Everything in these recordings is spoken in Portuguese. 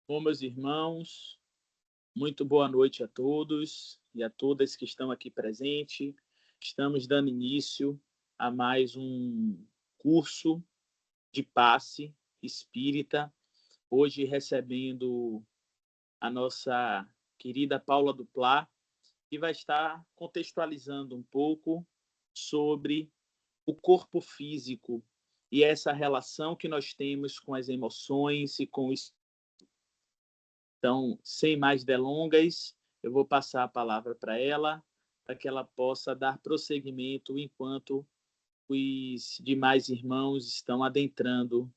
Bom, meus irmãos, muito boa noite a todos e a todas que estão aqui presentes. Estamos dando início a mais um curso de passe espírita, hoje recebendo a nossa querida Paula Duplá, que vai estar contextualizando um pouco sobre o corpo físico e essa relação que nós temos com as emoções e com os... Então, sem mais delongas, eu vou passar a palavra para ela, para que ela possa dar prosseguimento enquanto os demais irmãos estão adentrando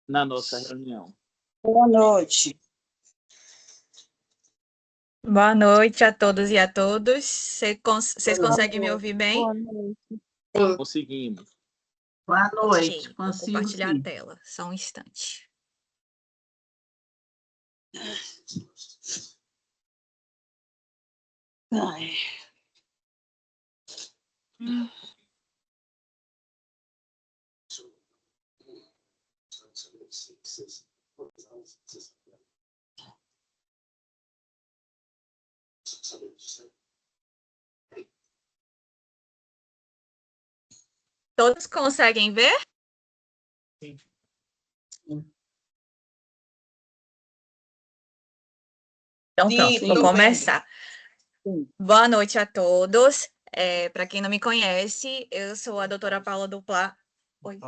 na nossa reunião. Boa noite. Boa noite a todos e a todas. Vocês conseguem me ouvir bem? Boa noite. Conseguimos. Boa noite. Okay, vou compartilhar a tela, só um instante. Ai. Todos conseguem ver? Sim. Então, pronto, vou começar. Sim. Boa noite a todos. Para quem não me conhece, eu sou a doutora Paula Duplá. Oi.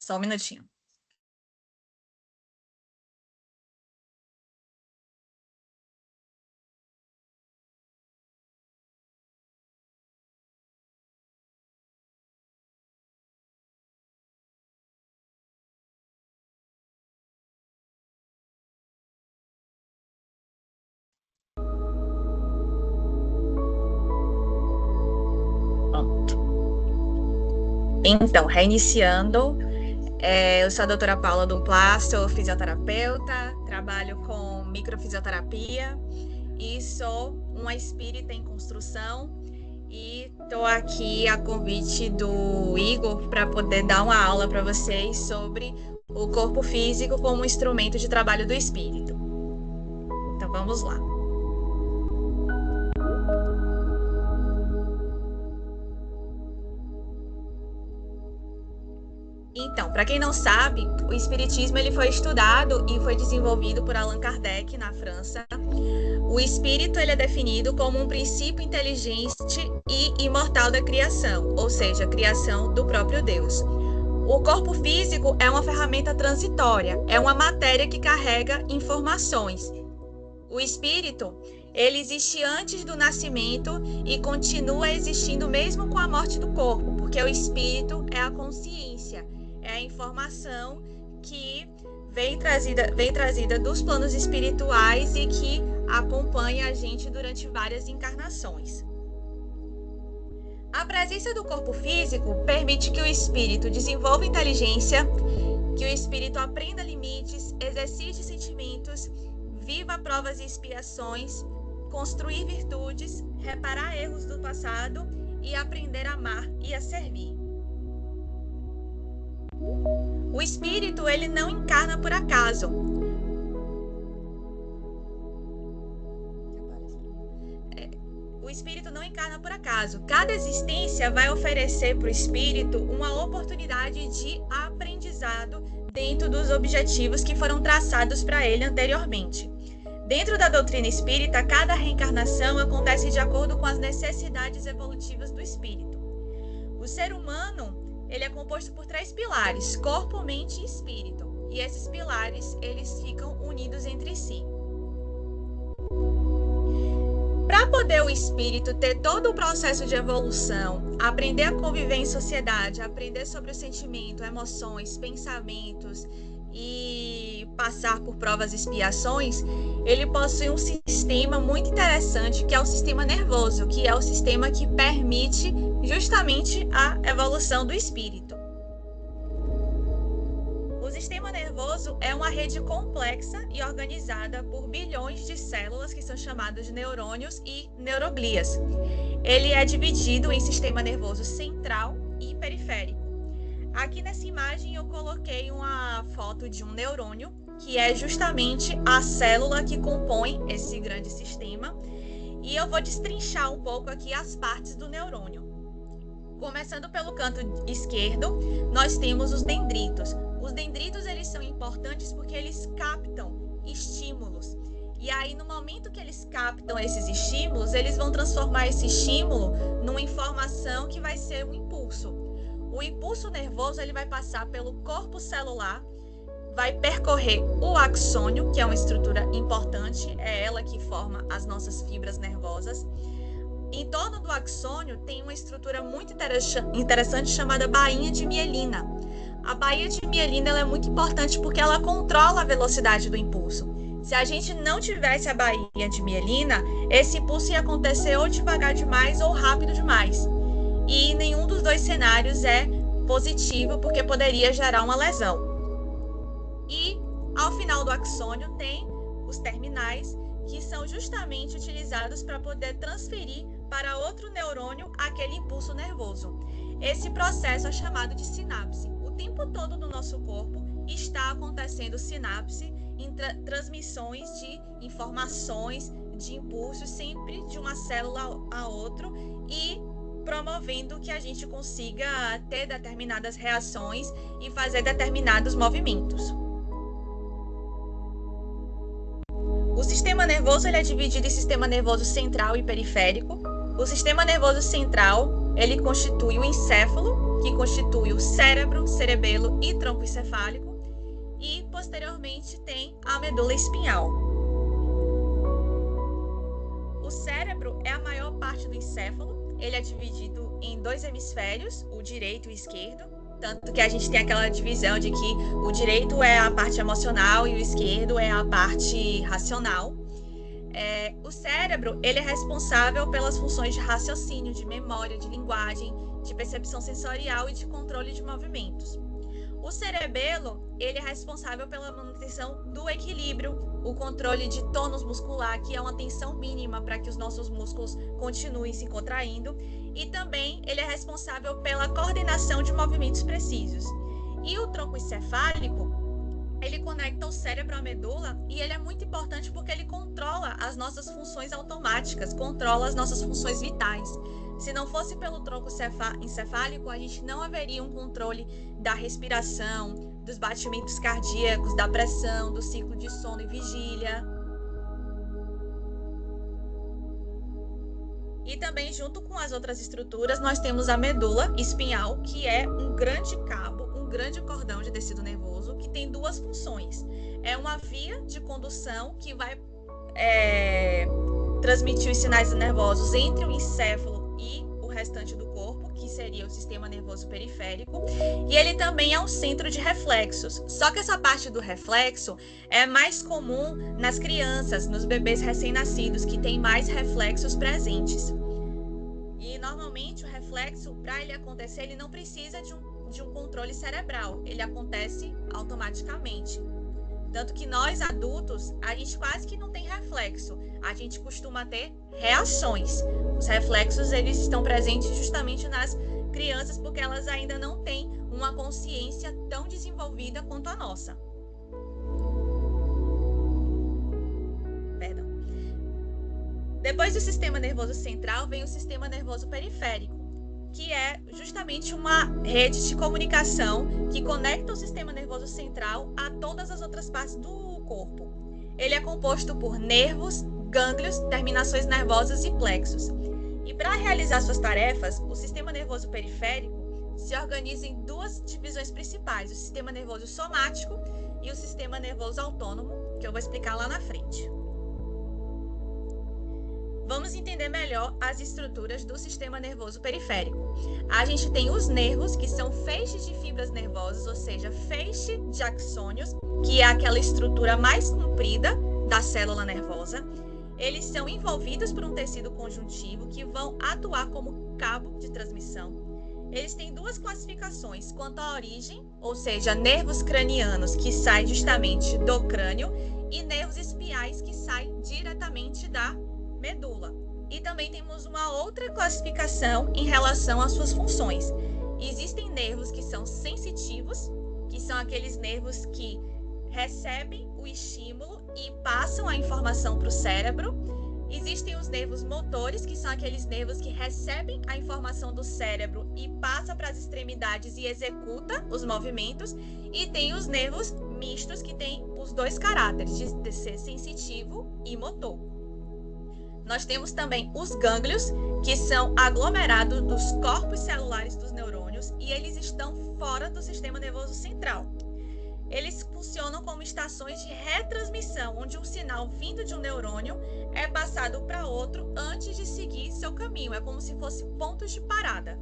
Só um minutinho. Então, reiniciando, eu sou a doutora Paula Duplá, sou fisioterapeuta, trabalho com microfisioterapia e sou uma espírita em construção e estou aqui a convite do Igor para poder dar uma aula para vocês sobre o corpo físico como instrumento de trabalho do espírito. Então, vamos lá. Então, para quem não sabe, o espiritismo ele foi estudado e foi desenvolvido por Allan Kardec na França. O espírito ele é definido como um princípio inteligente e imortal da criação, ou seja, a criação do próprio Deus. O corpo físico é uma ferramenta transitória, é uma matéria que carrega informações. O espírito, ele existe antes do nascimento e continua existindo mesmo com a morte do corpo, porque o espírito é a consciência, é a informação que vem trazida dos planos espirituais e que acompanha a gente durante várias encarnações. A presença do corpo físico permite que o espírito desenvolva inteligência, que o espírito aprenda limites, exercite sentimentos, viva provas e expiações, construir virtudes, reparar erros do passado e aprender a amar e a servir. O espírito, ele não encarna por acaso. O espírito não encarna por acaso. Cada existência vai oferecer para o espírito uma oportunidade de aprendizado dentro dos objetivos que foram traçados para ele anteriormente. Dentro da doutrina espírita, cada reencarnação acontece de acordo com as necessidades evolutivas do espírito. O ser humano, ele é composto por 3 pilares: corpo, mente e espírito. E esses pilares, eles ficam unidos entre si. Para poder o espírito ter todo o processo de evolução, aprender a conviver em sociedade, aprender sobre o sentimento, emoções, pensamentos e passar por provas e expiações, ele possui um sistema muito interessante, que é o sistema nervoso, que é o sistema que permite justamente a evolução do espírito. O sistema nervoso é uma rede complexa e organizada por bilhões de células, que são chamadas de neurônios e neuroglias. Ele é dividido em sistema nervoso central e periférico. Aqui nessa imagem eu coloquei uma foto de um neurônio, que é justamente a célula que compõe esse grande sistema. E eu vou destrinchar um pouco aqui as partes do neurônio. Começando pelo canto esquerdo, nós temos os dendritos. Os dendritos, eles são importantes porque eles captam estímulos. E aí, no momento que eles captam esses estímulos, eles vão transformar esse estímulo numa informação que vai ser um impulso. O impulso nervoso, ele vai passar pelo corpo celular, vai percorrer o axônio, que é uma estrutura importante, é ela que forma as nossas fibras nervosas. Em torno do axônio tem uma estrutura muito interessante chamada bainha de mielina. A bainha de mielina, ela é muito importante porque ela controla a velocidade do impulso. Se a gente não tivesse a bainha de mielina, esse impulso ia acontecer ou devagar demais ou rápido demais. E nenhum dos dois cenários é positivo, porque poderia gerar uma lesão. E ao final do axônio tem os terminais, que são justamente utilizados para poder transferir para outro neurônio aquele impulso nervoso. Esse processo é chamado de sinapse. O tempo todo no nosso corpo está acontecendo sinapse, transmissões de informações, de impulsos, sempre de uma célula a outra, e promovendo que a gente consiga ter determinadas reações e fazer determinados movimentos. O sistema nervoso, ele é dividido em sistema nervoso central e periférico. O sistema nervoso central, ele constitui o encéfalo, que constitui o cérebro, cerebelo e tronco encefálico, e posteriormente tem a medula espinhal. O cérebro é a maior parte do encéfalo, ele é dividido em 2 hemisférios, o direito e o esquerdo, tanto que a gente tem aquela divisão de que o direito é a parte emocional e o esquerdo é a parte racional. O cérebro, ele é responsável pelas funções de raciocínio, de memória, de linguagem, de percepção sensorial e de controle de movimentos. O cerebelo, ele é responsável pela manutenção do equilíbrio, o controle de tônus muscular, que é uma tensão mínima para que os nossos músculos continuem se contraindo, e também ele é responsável pela coordenação de movimentos precisos. E o tronco encefálico, ele conecta o cérebro à medula, e ele é muito importante porque ele controla as nossas funções automáticas, controla as nossas funções vitais. Se não fosse pelo tronco encefálico, a gente não haveria um controle da respiração, dos batimentos cardíacos, da pressão, do ciclo de sono e vigília. E também, junto com as outras estruturas, nós temos a medula espinhal, que é um grande cabo, um grande cordão de tecido nervoso, que tem 2 funções. É uma via de condução que vai transmitir os sinais nervosos entre o encéfalo e o restante do corpo, que seria o sistema nervoso periférico, e ele também é um centro de reflexos. Só que essa parte do reflexo é mais comum nas crianças, nos bebês recém-nascidos, que tem mais reflexos presentes. E normalmente o reflexo, para ele acontecer, ele não precisa de um controle cerebral, ele acontece automaticamente. Tanto que nós, adultos, a gente quase que não tem reflexo. A gente costuma ter reações. Os reflexos, eles estão presentes justamente nas crianças, porque elas ainda não têm uma consciência tão desenvolvida quanto a nossa. Perdão. Depois do sistema nervoso central, vem o sistema nervoso periférico, que é justamente uma rede de comunicação que conecta o sistema nervoso central a todas as outras partes do corpo. ele é composto por nervos, gânglios, terminações nervosas e plexos. E para realizar suas tarefas, o sistema nervoso periférico se organiza em duas divisões principais, o sistema nervoso somático e o sistema nervoso autônomo, que eu vou explicar lá na frente. Vamos entender melhor as estruturas do sistema nervoso periférico. A gente tem os nervos, que são feixes de fibras nervosas, ou seja, feixe de axônios, que é aquela estrutura mais comprida da célula nervosa. Eles são envolvidos por um tecido conjuntivo que vão atuar como cabo de transmissão. Eles têm duas classificações quanto à origem, ou seja, nervos cranianos que saem justamente do crânio e nervos espinhais que saem diretamente da medula. E também temos uma outra classificação em relação às suas funções. Existem nervos que são sensitivos, que são aqueles nervos que recebem o estímulo e passam a informação para o cérebro. Existem os nervos motores, que são aqueles nervos que recebem a informação do cérebro e passam para as extremidades e executa os movimentos. E tem os nervos mistos, que têm os dois caráteres, de ser sensitivo e motor. Nós temos também os gânglios, que são aglomerados dos corpos celulares dos neurônios e eles estão fora do sistema nervoso central. Eles funcionam como estações de retransmissão, onde um sinal vindo de um neurônio é passado para outro antes de seguir seu caminho. É como se fossem pontos de parada.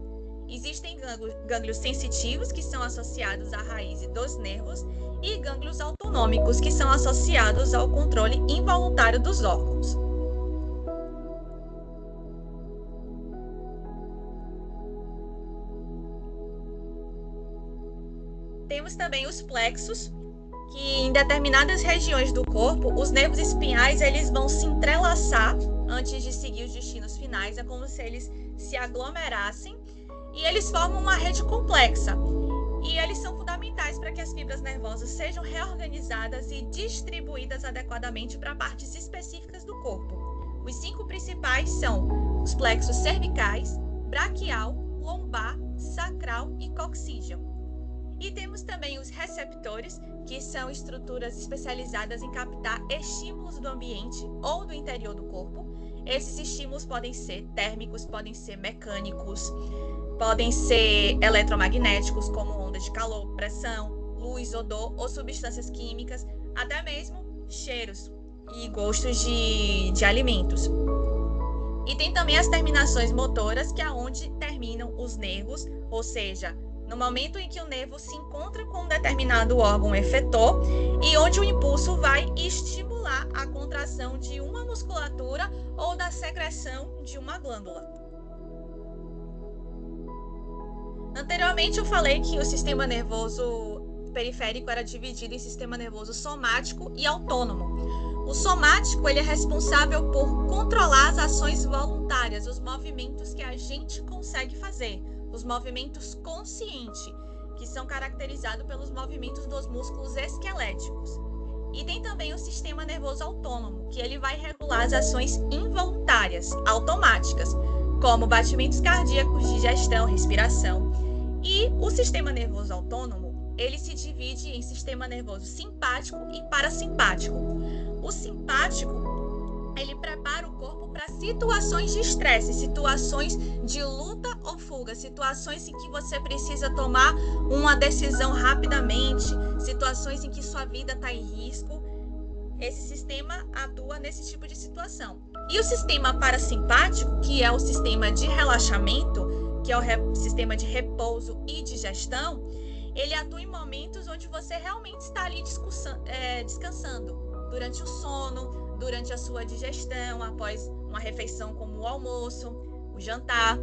Existem gânglios sensitivos, que são associados à raiz dos nervos, e gânglios autonômicos, que são associados ao controle involuntário dos órgãos. Temos também os plexos, que em determinadas regiões do corpo, os nervos espinhais eles vão se entrelaçar antes de seguir os destinos finais. É como se eles se aglomerassem e eles formam uma rede complexa. E eles são fundamentais para que as fibras nervosas sejam reorganizadas e distribuídas adequadamente para partes específicas do corpo. Os 5 principais são os plexos cervicais, braquial, lombar, sacral e coxígeo. E temos também os receptores, que são estruturas especializadas em captar estímulos do ambiente ou do interior do corpo. Esses estímulos podem ser térmicos, podem ser mecânicos, podem ser eletromagnéticos, como ondas de calor, pressão, luz, odor ou substâncias químicas, até mesmo cheiros e gostos de alimentos. E tem também as terminações motoras, que é onde terminam os nervos, ou seja, no momento em que o nervo se encontra com um determinado órgão efetor e onde o impulso vai estimular a contração de uma musculatura ou da secreção de uma glândula. Anteriormente eu falei que o sistema nervoso periférico era dividido em sistema nervoso somático e autônomo. O somático ele é responsável por controlar as ações voluntárias, os movimentos que a gente consegue fazer. Os movimentos conscientes, que são caracterizados pelos movimentos dos músculos esqueléticos. E tem também o sistema nervoso autônomo, que ele vai regular as ações involuntárias, automáticas, como batimentos cardíacos, digestão, respiração. E o sistema nervoso autônomo, ele se divide em sistema nervoso simpático e parasimpático. O simpático, ele prepara o corpo para situações de estresse, situações de luta ou fuga, situações em que você precisa tomar uma decisão rapidamente, situações em que sua vida está em risco. Esse sistema atua nesse tipo de situação. E o sistema parasimpático, que é o sistema de relaxamento, que é o sistema de repouso e digestão, ele atua em momentos onde você realmente está ali descansando, durante o sono, durante a sua digestão, após uma refeição como o almoço, o jantar.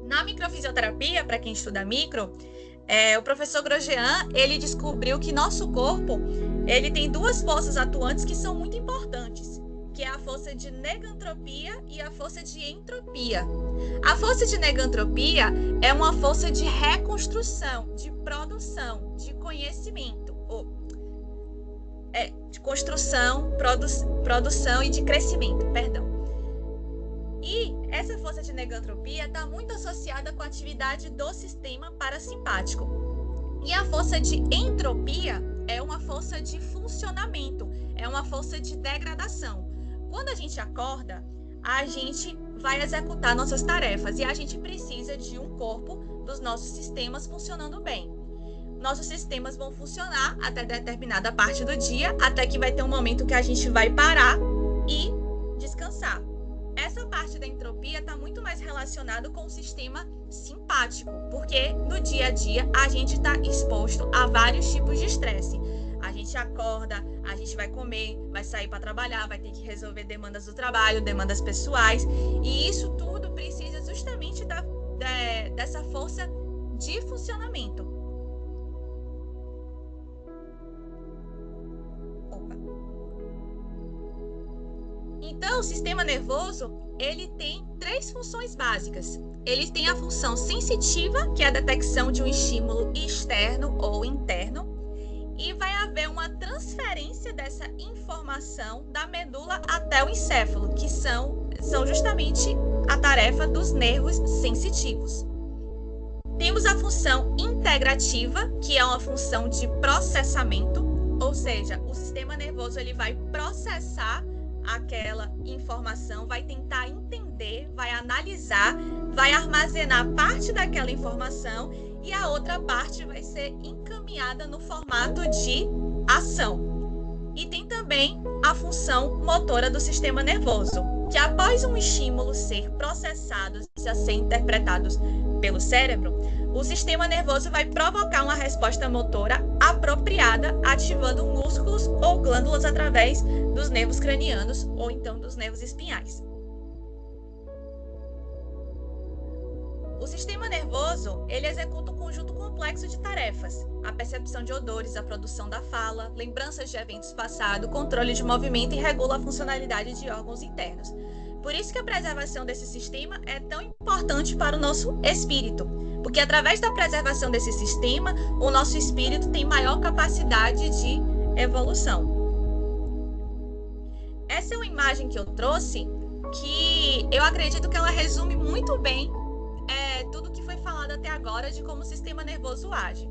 Na microfisioterapia, para quem estuda micro, o professor Grosjean, ele descobriu que nosso corpo, ele tem 2 forças atuantes que são muito importantes, que é a força de negantropia e a força de entropia. A força de negantropia é uma força de reconstrução, de produção, de conhecimento, de construção, produção e de crescimento, perdão. E essa força de negantropia está muito associada com a atividade do sistema parasimpático. E a força de entropia é uma força de funcionamento, é uma força de degradação. Quando a gente acorda, a gente vai executar nossas tarefas e a gente precisa de um corpo dos nossos sistemas funcionando bem. Nossos sistemas vão funcionar até determinada parte do dia, até que vai ter um momento que a gente vai parar e descansar. Essa parte da entropia está muito mais relacionada com o sistema simpático, porque no dia a dia a gente está exposto a vários tipos de estresse. A gente acorda, a gente vai comer, vai sair para trabalhar, vai ter que resolver demandas do trabalho, demandas pessoais, e isso tudo precisa justamente dessa força de funcionamento. Então, o sistema nervoso, ele tem 3 funções básicas. Ele tem a função sensitiva, que é a detecção de um estímulo externo ou interno, e vai haver uma transferência dessa informação da medula até o encéfalo, que são justamente a tarefa dos nervos sensitivos. Temos a função integrativa, que é uma função de processamento, ou seja, o sistema nervoso ele vai processar aquela informação, vai tentar entender, vai analisar, vai armazenar parte daquela informação e a outra parte vai ser encaminhada no formato de ação. E tem também a função motora do sistema nervoso, que após um estímulo ser processado e a ser interpretado pelo cérebro, o sistema nervoso vai provocar uma resposta motora apropriada, ativando músculos ou glândulas através dos nervos cranianos ou então dos nervos espinhais. O sistema nervoso, ele executa um conjunto complexo de tarefas: a percepção de odores, a produção da fala, lembranças de eventos passados, controle de movimento e regula a funcionalidade de órgãos internos. Por isso que a preservação desse sistema é tão importante para o nosso espírito, porque através da preservação desse sistema, o nosso espírito tem maior capacidade de evolução. Essa é uma imagem que eu trouxe, que eu acredito que ela resume muito bem tudo que foi falado até agora de como o sistema nervoso age.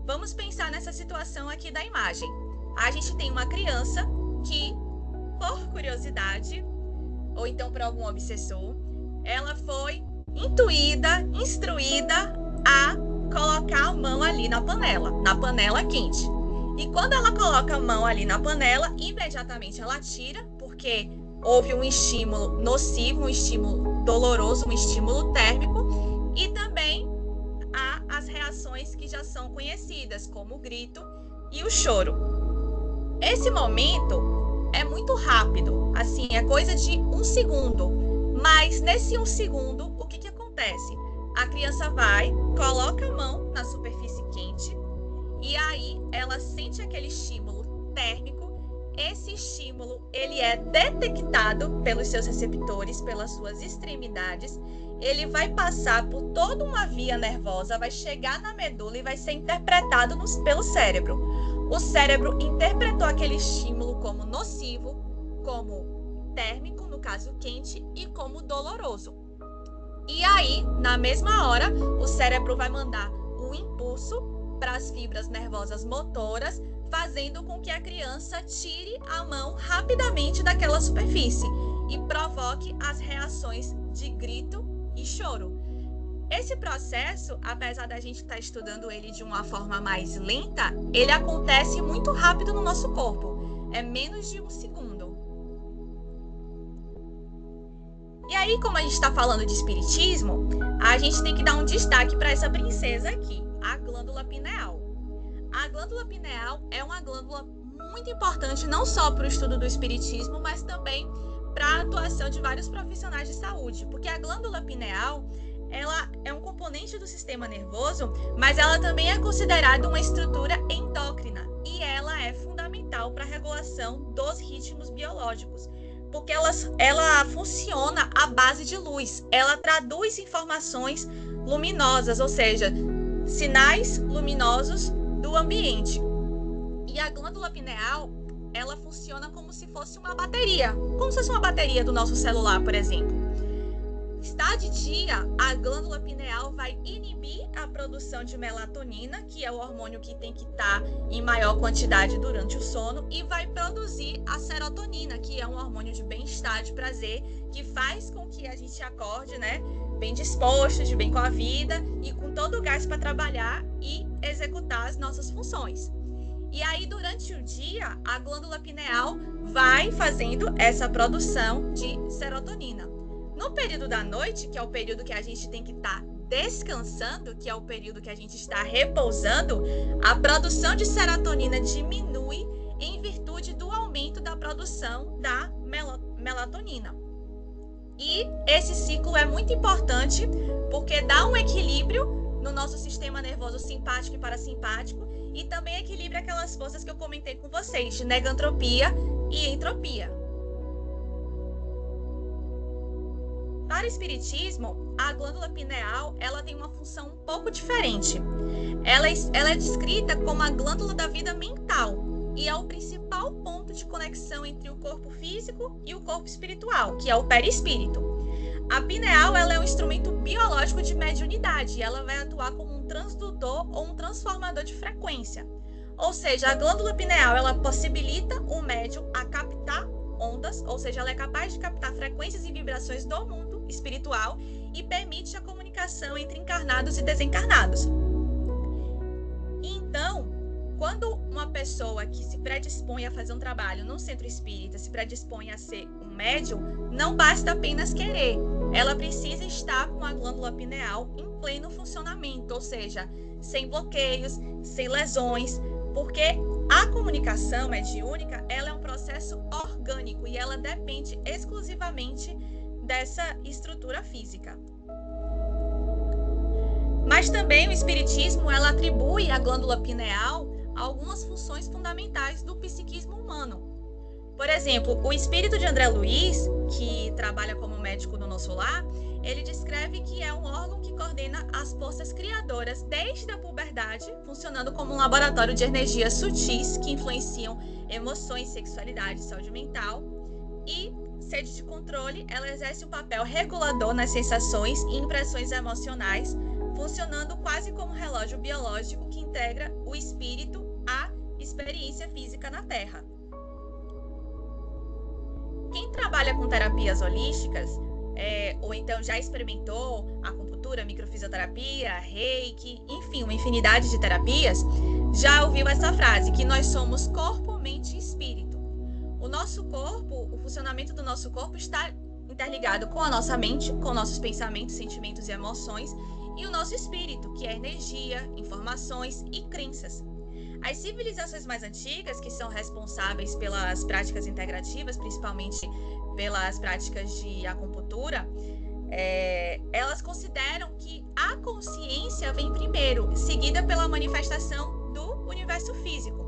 Vamos pensar nessa situação aqui da imagem. A gente tem uma criança que, por curiosidade, ou então por algum obsessor, ela foi instruída a colocar a mão ali na panela quente. E quando ela coloca a mão ali na panela, imediatamente ela tira, porque houve um estímulo nocivo, um estímulo doloroso, um estímulo térmico, e também há as reações que já são conhecidas, como o grito e o choro. Esse momento é muito rápido, assim, é coisa de 1 segundo. Mas nesse 1 segundo, o que acontece? A criança vai, coloca a mão na superfície quente e aí ela sente aquele estímulo térmico. Esse estímulo, ele é detectado pelos seus receptores, pelas suas extremidades. Ele vai passar por toda uma via nervosa, vai chegar na medula e vai ser interpretado pelo cérebro. O cérebro interpretou aquele estímulo como nocivo, como térmico, no caso quente, e como doloroso. E aí, na mesma hora, o cérebro vai mandar um impulso para as fibras nervosas motoras, fazendo com que a criança tire a mão rapidamente daquela superfície e provoque as reações de grito e choro. Esse processo, apesar da gente estar estudando ele de uma forma mais lenta, ele acontece muito rápido no nosso corpo. É menos de 1 segundo. E aí, como a gente está falando de espiritismo, a gente tem que dar um destaque para essa princesa aqui, a glândula pineal. A glândula pineal é uma glândula muito importante não só para o estudo do espiritismo, mas também para a atuação de vários profissionais de saúde, porque a glândula pineal, ela é um componente do sistema nervoso, mas ela também é considerada uma estrutura endócrina e ela é fundamental para a regulação dos ritmos biológicos, porque ela funciona à base de luz, ela traduz informações luminosas, ou seja, sinais luminosos do ambiente. E a glândula pineal, ela funciona como se fosse uma bateria, como se fosse uma bateria do nosso celular, por exemplo. está de dia, a glândula pineal vai inibir a produção de melatonina, que é o hormônio que tem que estar em maior quantidade durante o sono, e vai produzir a serotonina, que é um hormônio de bem-estar, de prazer, que faz com que a gente acorde, né, bem disposto, de bem com a vida e com todo o gás para trabalhar e executar as nossas funções. E aí, durante o dia, a glândula pineal vai fazendo essa produção de serotonina. No período da noite, que é o período que a gente tem que estar descansando, que é o período que a gente está repousando, a produção de serotonina diminui em virtude do aumento da produção da melatonina. E esse ciclo é muito importante porque dá um equilíbrio no nosso sistema nervoso simpático e parasimpático e também equilibra aquelas forças que eu comentei com vocês, de negantropia e entropia. Para o espiritismo, a glândula pineal ela tem uma função um pouco diferente. Ela é descrita como a glândula da vida mental e é o principal ponto de conexão entre o corpo físico e o corpo espiritual, que é o perispírito. A pineal ela é um instrumento biológico de mediunidade e ela vai atuar como um transdutor ou um transformador de frequência. Ou seja, a glândula pineal ela possibilita o médium a captar ondas, ou seja, ela é capaz de captar frequências e vibrações do mundo espiritual e permite a comunicação entre encarnados e desencarnados. Então, quando uma pessoa que se predispõe a fazer um trabalho num centro espírita se predispõe a ser um médium, não basta apenas querer. Ela precisa estar com a glândula pineal em pleno funcionamento, ou seja, sem bloqueios, sem lesões, porque a comunicação mediúnica ela é um processo orgânico e ela depende exclusivamente dessa estrutura física. Mas também o espiritismo ela atribui à glândula pineal algumas funções fundamentais do psiquismo humano. Por exemplo, o espírito de André Luiz, que trabalha como médico no nosso lar, ele descreve que é um órgão que coordena as forças criadoras desde a puberdade, funcionando como um laboratório de energias sutis que influenciam emoções, sexualidade e saúde mental. E sede de controle, ela exerce um papel regulador nas sensações e impressões emocionais, funcionando quase como um relógio biológico que integra o espírito à experiência física na Terra. Quem trabalha com terapias holísticas, ou então já experimentou acupuntura, microfisioterapia, reiki, enfim, uma infinidade de terapias, já ouviu essa frase, que nós somos corpo, mente e espírito. O nosso corpo, o funcionamento do nosso corpo está interligado com a nossa mente, com nossos pensamentos, sentimentos e emoções, e o nosso espírito, que é energia, informações e crenças. As civilizações mais antigas, que são responsáveis pelas práticas integrativas, principalmente pelas práticas de acupuntura, elas consideram que a consciência vem primeiro, seguida pela manifestação do universo físico.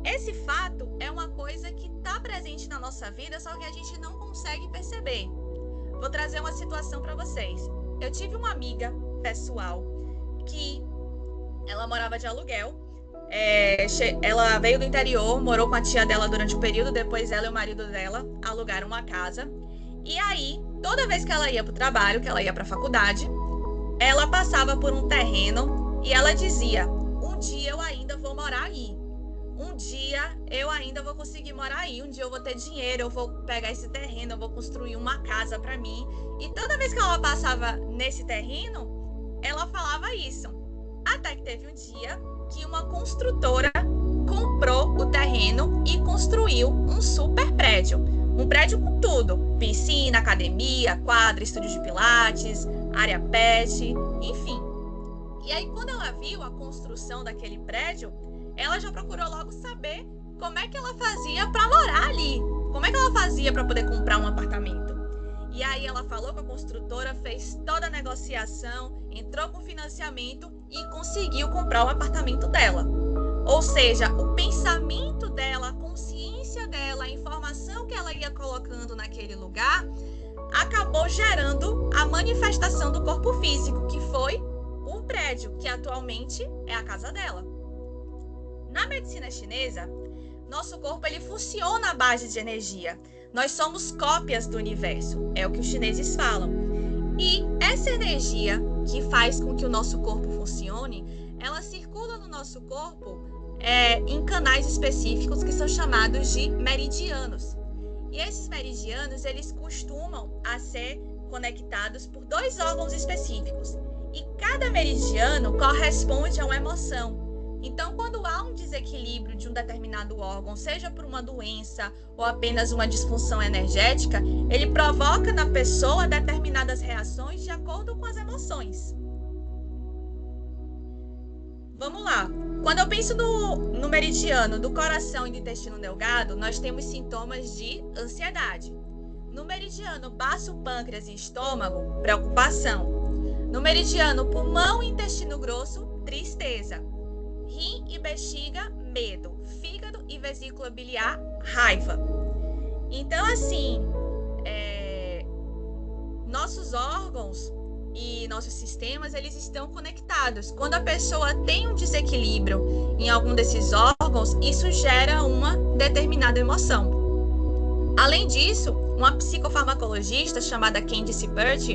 Esse fato é uma coisa que está presente na nossa vida, só que a gente não consegue perceber. Vou trazer uma situação para vocês. Eu tive uma amiga pessoal que ela morava de aluguel. Ela veio do interior, morou com a tia dela durante um período, depois ela e o marido dela alugaram uma casa. E aí, toda vez que ela ia para o trabalho, que ela ia para a faculdade, ela passava por um terreno e ela dizia: um dia eu ainda vou morar aí. Um dia eu ainda vou conseguir morar aí. Um dia eu vou ter dinheiro, eu vou pegar esse terreno, eu vou construir uma casa para mim. E toda vez que ela passava nesse terreno, ela falava isso. Até que teve um dia que uma construtora comprou o terreno e construiu um super prédio. Um prédio com tudo: piscina, academia, quadra, estúdio de pilates, área pet, enfim. E aí, quando ela viu a construção daquele prédio, ela já procurou logo saber como é que ela fazia para morar ali. Como é que ela fazia para poder comprar um apartamento. E aí ela falou com a construtora, fez toda a negociação, entrou com financiamento e conseguiu comprar o apartamento dela. Ou seja, o pensamento dela, a consciência dela, a informação que ela ia colocando naquele lugar, acabou gerando a manifestação do corpo físico, que foi o prédio, que atualmente é a casa dela. Na medicina chinesa, nosso corpo ele funciona à base de energia. Nós somos cópias do universo, é o que os chineses falam. E essa energia que faz com que o nosso corpo funcione, ela circula no nosso corpo em canais específicos que são chamados de meridianos. E esses meridianos, eles costumam a ser conectados por 2 órgãos específicos. E cada meridiano corresponde a uma emoção. Então, quando há um desequilíbrio de um determinado órgão, seja por uma doença ou apenas uma disfunção energética, ele provoca na pessoa determinadas reações de acordo com as emoções. Vamos lá. Quando eu penso no meridiano do coração e do intestino delgado, nós temos sintomas de ansiedade. No meridiano baço, pâncreas e estômago, preocupação. No meridiano pulmão e intestino grosso, tristeza. Rim e bexiga, medo. Fígado e vesícula biliar, raiva. Então, assim, nossos órgãos e nossos sistemas, eles estão conectados. Quando a pessoa tem um desequilíbrio em algum desses órgãos, isso gera uma determinada emoção. Além disso, uma psicofarmacologista chamada Candice Pert,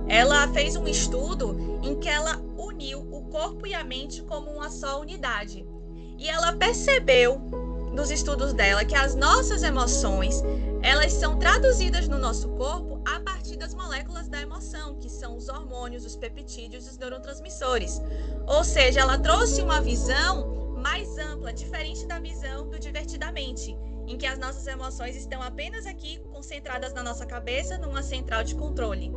ela fez um estudo em que ela uniu o corpo e a mente como uma só unidade. E ela percebeu, nos estudos dela, que as nossas emoções, elas são traduzidas no nosso corpo a partir das moléculas da emoção, que são os hormônios, os peptídeos e os neurotransmissores. Ou seja, ela trouxe uma visão mais ampla, diferente da visão do Divertidamente, em que as nossas emoções estão apenas aqui concentradas na nossa cabeça, numa central de controle.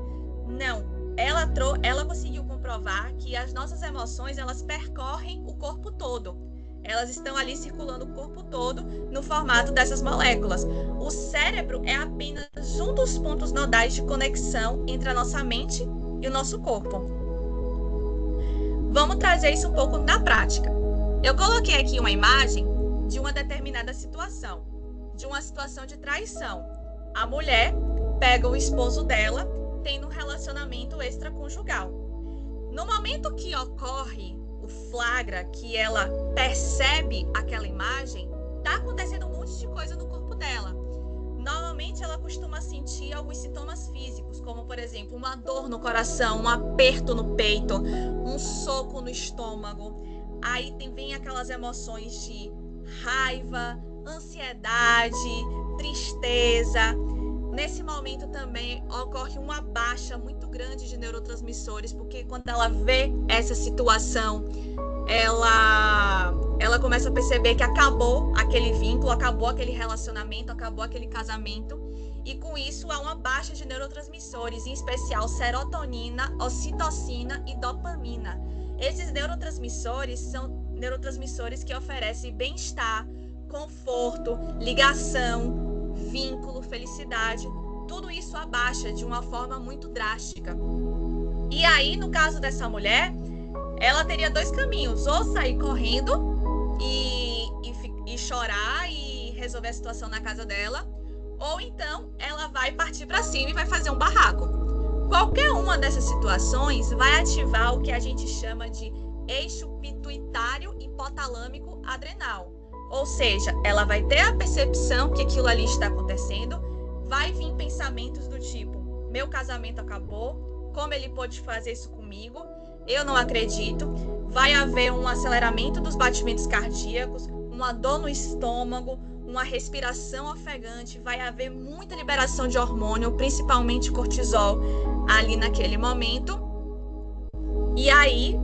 Não, ela conseguiu comprovar que as nossas emoções, elas percorrem o corpo todo. Elas estão ali circulando o corpo todo no formato dessas moléculas. O cérebro é apenas um dos pontos nodais de conexão entre a nossa mente e o nosso corpo. Vamos trazer isso um pouco na prática. Eu coloquei aqui uma imagem de uma determinada situação, de uma situação de traição. A mulher pega o esposo dela tendo um relacionamento extraconjugal. No momento que ocorre o flagra, que ela percebe aquela imagem, tá acontecendo um monte de coisa no corpo dela. Normalmente ela costuma sentir alguns sintomas físicos, como por exemplo, uma dor no coração, um aperto no peito, um soco no estômago. Aí vem aquelas emoções de raiva, ansiedade, tristeza. Nesse momento também ocorre uma baixa muito grande de neurotransmissores, porque quando ela vê essa situação, ela começa a perceber que acabou aquele vínculo, acabou aquele relacionamento, acabou aquele casamento, e com isso há uma baixa de neurotransmissores, em especial serotonina, ocitocina e dopamina. Esses neurotransmissores são neurotransmissores que oferecem bem-estar, conforto, ligação, vínculo, felicidade. Tudo isso abaixa de uma forma muito drástica. E aí, no caso dessa mulher, ela teria 2 caminhos: ou sair correndo e chorar e resolver a situação na casa dela, ou então ela vai partir para cima e vai fazer um barraco. Qualquer uma dessas situações vai ativar o que a gente chama de eixo pituitário hipotalâmico adrenal. Ou seja, ela vai ter a percepção que aquilo ali está acontecendo, vai vir pensamentos do tipo: meu casamento acabou, como ele pôde fazer isso comigo, eu não acredito. Vai haver um aceleramento dos batimentos cardíacos, uma dor no estômago, uma respiração ofegante, vai haver muita liberação de hormônio, principalmente cortisol, ali naquele momento. E aí,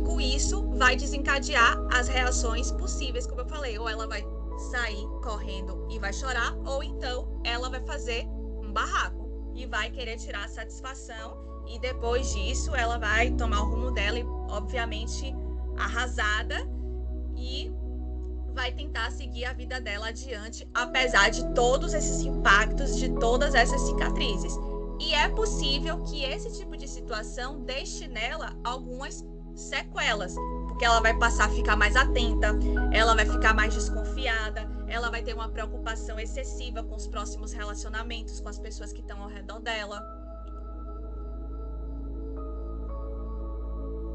com isso, vai desencadear as reações possíveis, como eu falei. Ou ela vai sair correndo e vai chorar, ou então ela vai fazer um barraco e vai querer tirar a satisfação. E depois disso, ela vai tomar o rumo dela, e, obviamente, arrasada, e vai tentar seguir a vida dela adiante, apesar de todos esses impactos, de todas essas cicatrizes. E é possível que esse tipo de situação deixe nela algumas sequelas, porque ela vai passar a ficar mais atenta, ela vai ficar mais desconfiada, ela vai ter uma preocupação excessiva com os próximos relacionamentos, com as pessoas que estão ao redor dela.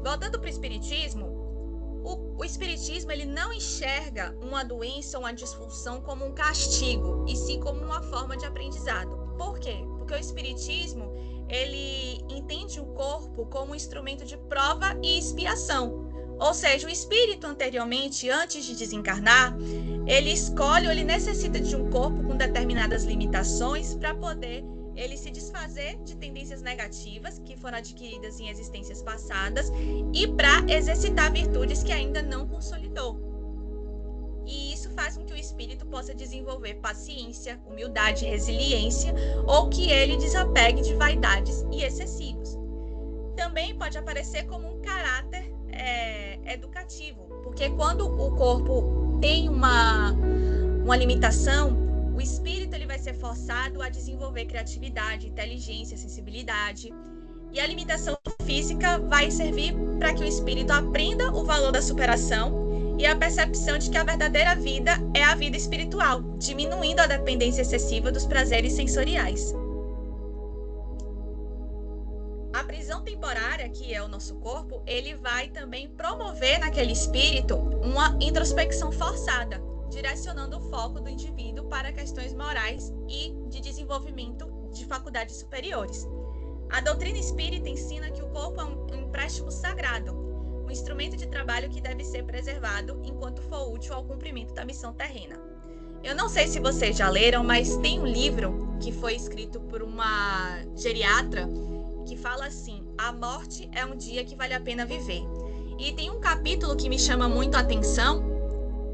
Voltando para o espiritismo, O espiritismo, ele não enxerga uma doença ou uma disfunção como um castigo, e sim como uma forma de aprendizado. Por quê? Porque o espiritismo, ele entende o corpo como um instrumento de prova e expiação. Ou seja, o espírito anteriormente, antes de desencarnar, ele escolhe ou ele necessita de um corpo com determinadas limitações para poder ele se desfazer de tendências negativas que foram adquiridas em existências passadas e para exercitar virtudes que ainda não consolidou. E isso faz com que o espírito possa desenvolver paciência, humildade, resiliência, ou que ele desapegue de vaidades e excessivos. Também pode aparecer como um caráter educativo, porque quando o corpo tem uma limitação, o espírito ele vai ser forçado a desenvolver criatividade, inteligência, sensibilidade. E a limitação física vai servir para que o espírito aprenda o valor da superação e a percepção de que a verdadeira vida é a vida espiritual, diminuindo a dependência excessiva dos prazeres sensoriais. A prisão temporária, que é o nosso corpo, ele vai também promover naquele espírito uma introspecção forçada, direcionando o foco do indivíduo para questões morais e de desenvolvimento de faculdades superiores. A doutrina espírita ensina que o corpo é um empréstimo sagrado, um instrumento de trabalho que deve ser preservado enquanto for útil ao cumprimento da missão terrena. Eu não sei se vocês já leram, mas tem um livro que foi escrito por uma geriatra que fala assim: a morte é um dia que vale a pena viver. E tem um capítulo que me chama muito a atenção,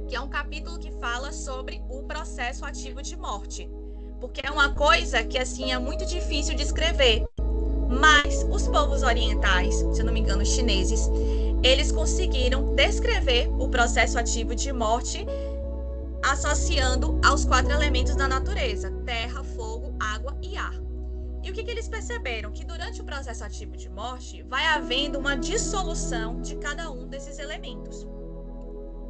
que é um capítulo que fala sobre o processo ativo de morte, porque é uma coisa que assim é muito difícil de escrever, mas os povos orientais, se eu não me engano os chineses, eles conseguiram descrever o processo ativo de morte associando aos 4 elementos da natureza: terra, fogo, água e ar. E o que eles perceberam? Que durante o processo ativo de morte vai havendo uma dissolução de cada um desses elementos.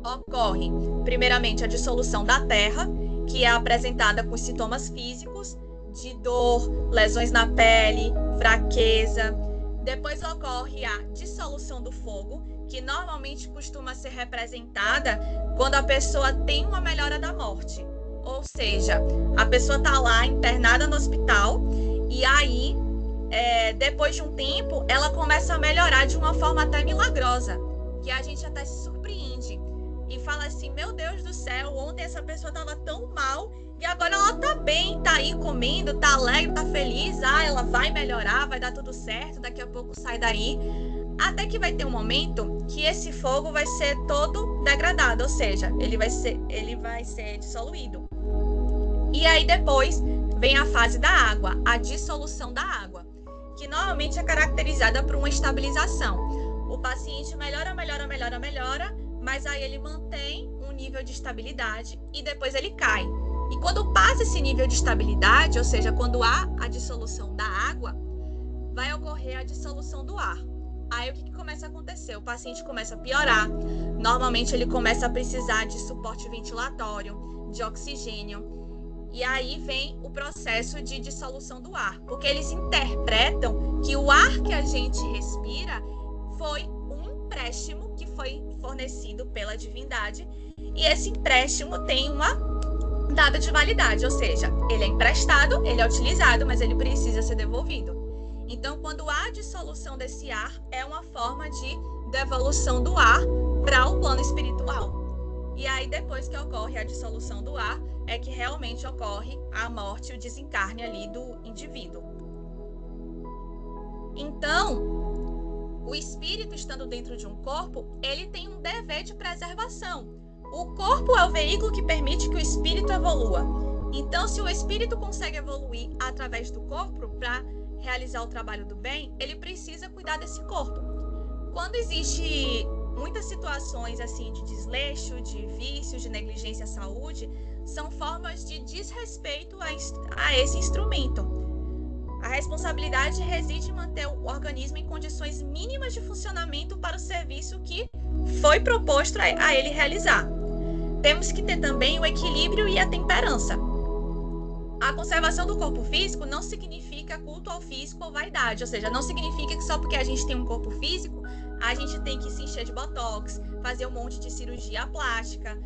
Ocorre, primeiramente, a dissolução da terra, que é apresentada com sintomas físicos de dor, lesões na pele, fraqueza. Depois ocorre a dissolução do fogo, que normalmente costuma ser representada quando a pessoa tem uma melhora da morte. Ou seja, a pessoa está lá internada no hospital e aí, depois de um tempo, ela começa a melhorar de uma forma até milagrosa, que a gente até se surpreende e fala assim: meu Deus do céu, ontem essa pessoa estava tão mal e agora ela tá bem, tá aí comendo, tá alegre, tá feliz, ela vai melhorar, vai dar tudo certo, daqui a pouco sai daí. Até que vai ter um momento que esse fogo vai ser todo degradado, ou seja, ele vai ser dissoluído. E aí depois vem a fase da água, a dissolução da água, que normalmente é caracterizada por uma estabilização. O paciente melhora, mas aí ele mantém um nível de estabilidade e depois ele cai. E quando passa esse nível de estabilidade, ou seja, quando há a dissolução da água, vai ocorrer a dissolução do ar. Aí o que começa a acontecer? O paciente começa a piorar. Normalmente ele começa a precisar de suporte ventilatório, de oxigênio. E aí vem o processo de dissolução do ar, porque eles interpretam que o ar que a gente respira foi um empréstimo que foi fornecido pela divindade, e esse empréstimo tem uma data de validade, ou seja, ele é emprestado, ele é utilizado, mas ele precisa ser devolvido. Então, quando há dissolução desse ar, é uma forma de devolução do ar para o plano espiritual. E aí, depois que ocorre a dissolução do ar, é que realmente ocorre a morte e o desencarne ali do indivíduo. Então, o espírito estando dentro de um corpo, ele tem um dever de preservação. O corpo é o veículo que permite que o espírito evolua. Então, se o espírito consegue evoluir através do corpo para realizar o trabalho do bem, ele precisa cuidar desse corpo. Quando existe muitas situações assim de desleixo, de vício, de negligência à saúde, são formas de desrespeito a esse instrumento. A responsabilidade reside em manter o organismo em condições mínimas de funcionamento para o serviço que foi proposto a ele realizar. Temos que ter também o equilíbrio e a temperança. A conservação do corpo físico não significa culto ao físico ou vaidade, ou seja, não significa que só porque a gente tem um corpo físico, a gente tem que se encher de botox, fazer um monte de cirurgia plástica.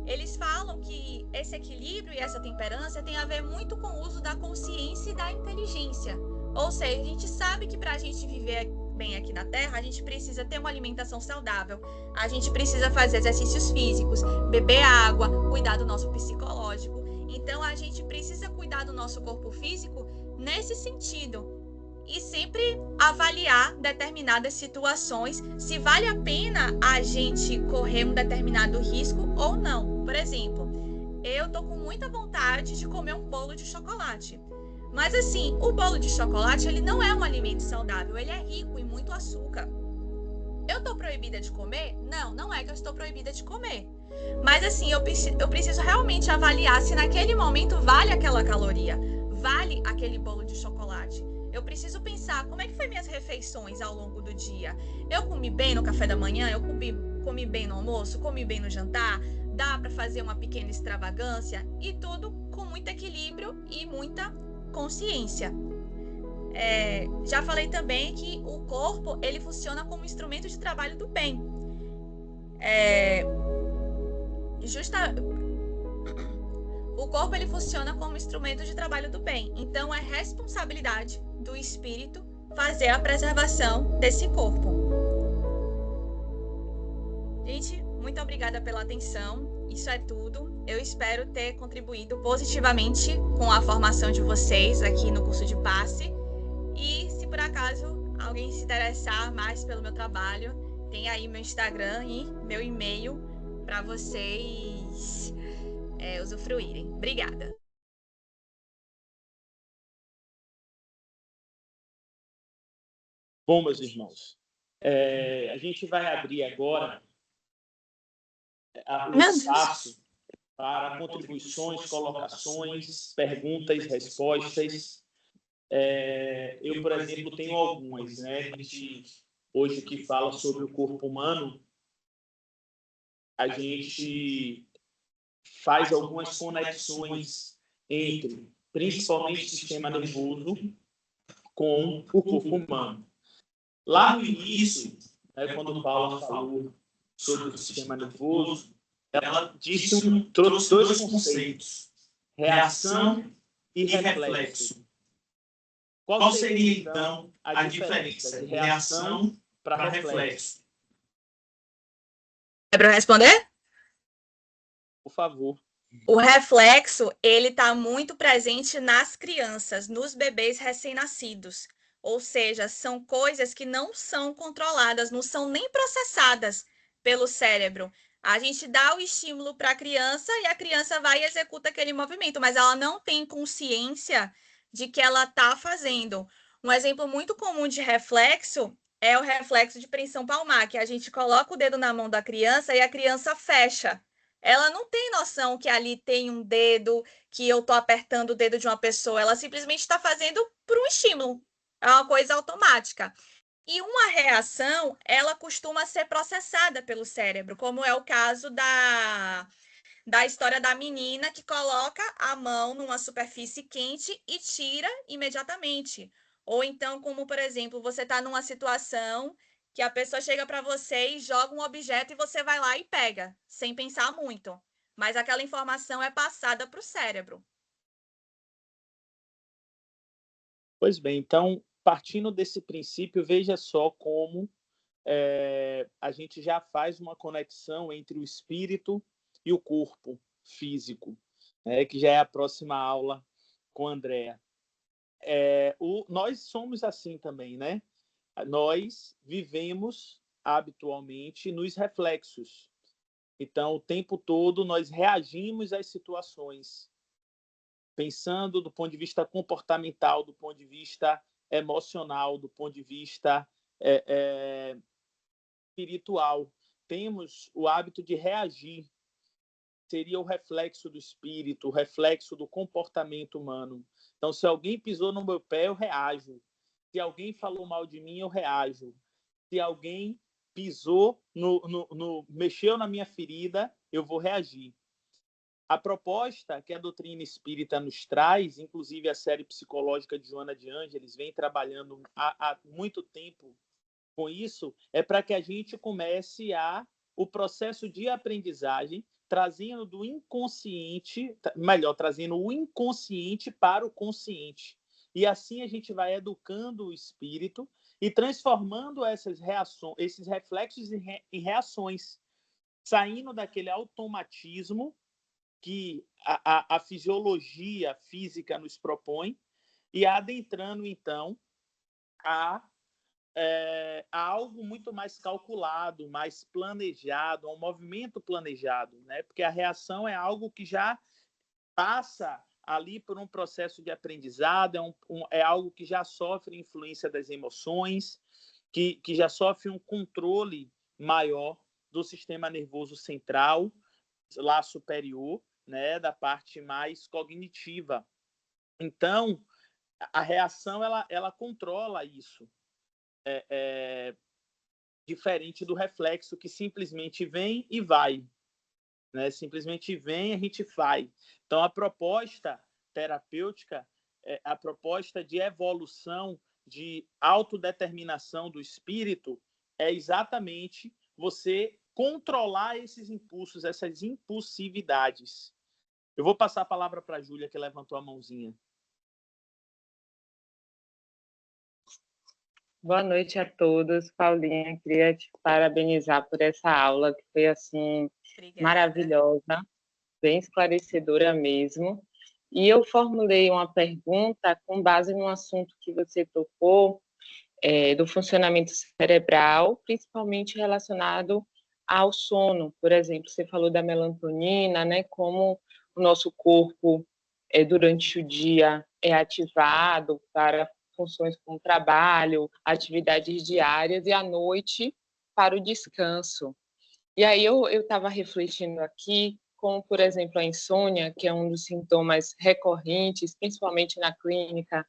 Eles falam que esse equilíbrio e essa temperança tem a ver muito com o uso da consciência e da inteligência. Ou seja, a gente sabe que para a gente viver bem aqui na Terra, a gente precisa ter uma alimentação saudável, a gente precisa fazer exercícios físicos, beber água, cuidar do nosso psicológico. Então, a gente precisa cuidar do nosso corpo físico nesse sentido e sempre avaliar determinadas situações, se vale a pena a gente correr um determinado risco ou não. Por exemplo, eu tô com muita vontade de comer um bolo de chocolate. Mas assim, o bolo de chocolate, ele não é um alimento saudável, ele é rico em muito açúcar. Eu estou proibida de comer? Não, não é que eu estou proibida de comer. Mas assim, eu preciso realmente avaliar se naquele momento vale aquela caloria, vale aquele bolo de chocolate. Eu preciso pensar como é que foi minhas refeições ao longo do dia. Eu comi bem no café da manhã, eu comi bem no almoço, comi bem no jantar, dá para fazer uma pequena extravagância e tudo com muito equilíbrio e muita consciência. Já falei também que o corpo ele funciona como instrumento de trabalho do bem. O corpo ele funciona como instrumento de trabalho do bem. Então é responsabilidade do espírito fazer a preservação desse corpo. Gente, muito obrigada pela atenção. Isso é tudo. Eu espero ter contribuído positivamente com a formação de vocês aqui no curso de passe. E se por acaso alguém se interessar mais pelo meu trabalho, tem aí meu Instagram e meu e-mail para vocês usufruírem. Obrigada. Bom, meus irmãos, a gente vai abrir agora o espaço para contribuições, colocações, perguntas, respostas. Eu, por exemplo, tenho algumas, né? A gente, hoje que fala sobre o corpo humano, a gente faz algumas conexões entre, principalmente, o sistema nervoso com o corpo humano. Lá no início, né, quando Paula falou sobre o sistema nervoso, ela trouxe dois conceitos: reação e reflexo. Qual seria, então, a diferença de reação para reflexo? É para eu responder? Por favor. O reflexo, ele está muito presente nas crianças, nos bebês recém-nascidos. Ou seja, são coisas que não são controladas, não são nem processadas pelo cérebro. A gente dá o estímulo para a criança e a criança vai e executa aquele movimento, mas ela não tem consciência de que ela está fazendo. Um exemplo muito comum de reflexo é o reflexo de pressão palmar, que a gente coloca o dedo na mão da criança e a criança fecha. Ela não tem noção que ali tem um dedo, que eu estou apertando o dedo de uma pessoa. Ela simplesmente está fazendo por um estímulo. É uma coisa automática. E uma reação, ela costuma ser processada pelo cérebro, como é o caso da história da menina que coloca a mão numa superfície quente e tira imediatamente. Ou então, como, por exemplo, você está numa situação que a pessoa chega para você e joga um objeto e você vai lá e pega, sem pensar muito. Mas aquela informação é passada para o cérebro. Pois bem, então, partindo desse princípio, veja só como a gente já faz uma conexão entre o espírito e o corpo físico, né, que já é a próxima aula com a Andréa. Nós somos assim também, né? Nós vivemos habitualmente nos reflexos. Então, o tempo todo, nós reagimos às situações, pensando do ponto de vista comportamental, do ponto de vista emocional, do ponto de vista espiritual. Temos o hábito de reagir. Seria o reflexo do espírito, o reflexo do comportamento humano. Então, se alguém pisou no meu pé, eu reajo. Se alguém falou mal de mim, eu reajo. Se alguém pisou, mexeu na minha ferida, eu vou reagir. A proposta que a doutrina espírita nos traz, inclusive a série psicológica de Joana de Ângeles, vem trabalhando há muito tempo com isso é para que a gente comece o processo de aprendizagem, trazendo do inconsciente, melhor, trazendo o inconsciente para o consciente. E assim a gente vai educando o espírito e transformando esses reflexos em reações, saindo daquele automatismo que a fisiologia física nos propõe e adentrando, então, a algo muito mais calculado, mais planejado, a um movimento planejado, né? Porque a reação é algo que já passa ali por um processo de aprendizado, é algo que já sofre influência das emoções, que já sofre um controle maior do sistema nervoso central, lá superior, né? Da parte mais cognitiva. Então, a reação, ela controla isso. Diferente do reflexo, que simplesmente vem e vai, né? Simplesmente vem, a gente faz. Então, a proposta terapêutica, a proposta de evolução, de autodeterminação do espírito, é exatamente você controlar esses impulsos, essas impulsividades. Eu vou passar a palavra para a Júlia, que levantou a mãozinha. Boa noite a todos. Paulinha, queria te parabenizar por essa aula, que foi, assim, Obrigada. Maravilhosa, bem esclarecedora mesmo. E eu formulei uma pergunta com base no assunto que você tocou, do funcionamento cerebral, principalmente relacionado ao sono. Por exemplo, você falou da melatonina, né, como o nosso corpo, durante o dia, é ativado para funções como trabalho, atividades diárias, e à noite para o descanso. E aí eu estava refletindo aqui, como, por exemplo, a insônia, que é um dos sintomas recorrentes, principalmente na clínica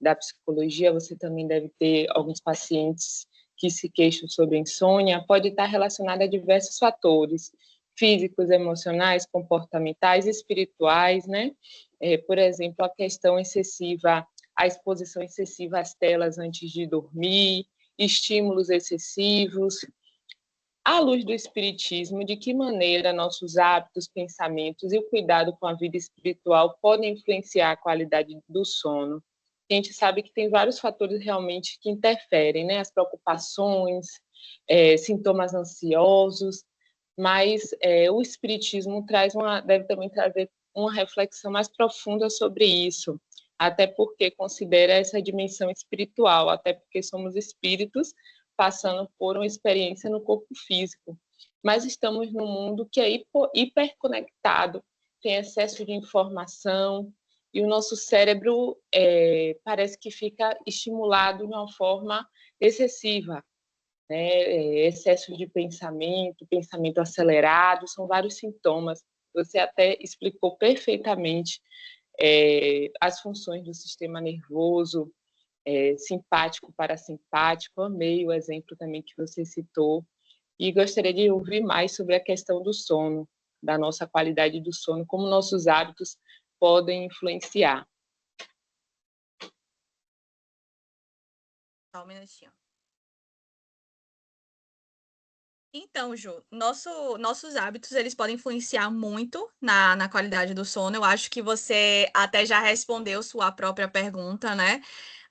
da psicologia, você também deve ter alguns pacientes que se queixam sobre insônia, pode estar relacionada a diversos fatores, físicos, emocionais, comportamentais, espirituais, né? Por exemplo, a questão excessiva, a exposição excessiva às telas antes de dormir, estímulos excessivos. À luz do espiritismo, de que maneira nossos hábitos, pensamentos e o cuidado com a vida espiritual podem influenciar a qualidade do sono? A gente sabe que tem vários fatores realmente que interferem, né? As preocupações, sintomas ansiosos, mas o espiritismo deve também trazer uma reflexão mais profunda sobre isso, até porque considera essa dimensão espiritual, até porque somos espíritos passando por uma experiência no corpo físico. Mas estamos num mundo que é hiperconectado, tem excesso de informação, e o nosso cérebro parece que fica estimulado de uma forma excessiva, né? Excesso de pensamento acelerado, são vários sintomas. Você até explicou perfeitamente as funções do sistema nervoso, simpático, parasimpático. Amei o exemplo também que você citou. E gostaria de ouvir mais sobre a questão do sono, da nossa qualidade do sono, como nossos hábitos podem influenciar. Só um minutinho. Então, Ju, nossos hábitos, eles podem influenciar muito na qualidade do sono. Eu acho que você até já respondeu sua própria pergunta, né?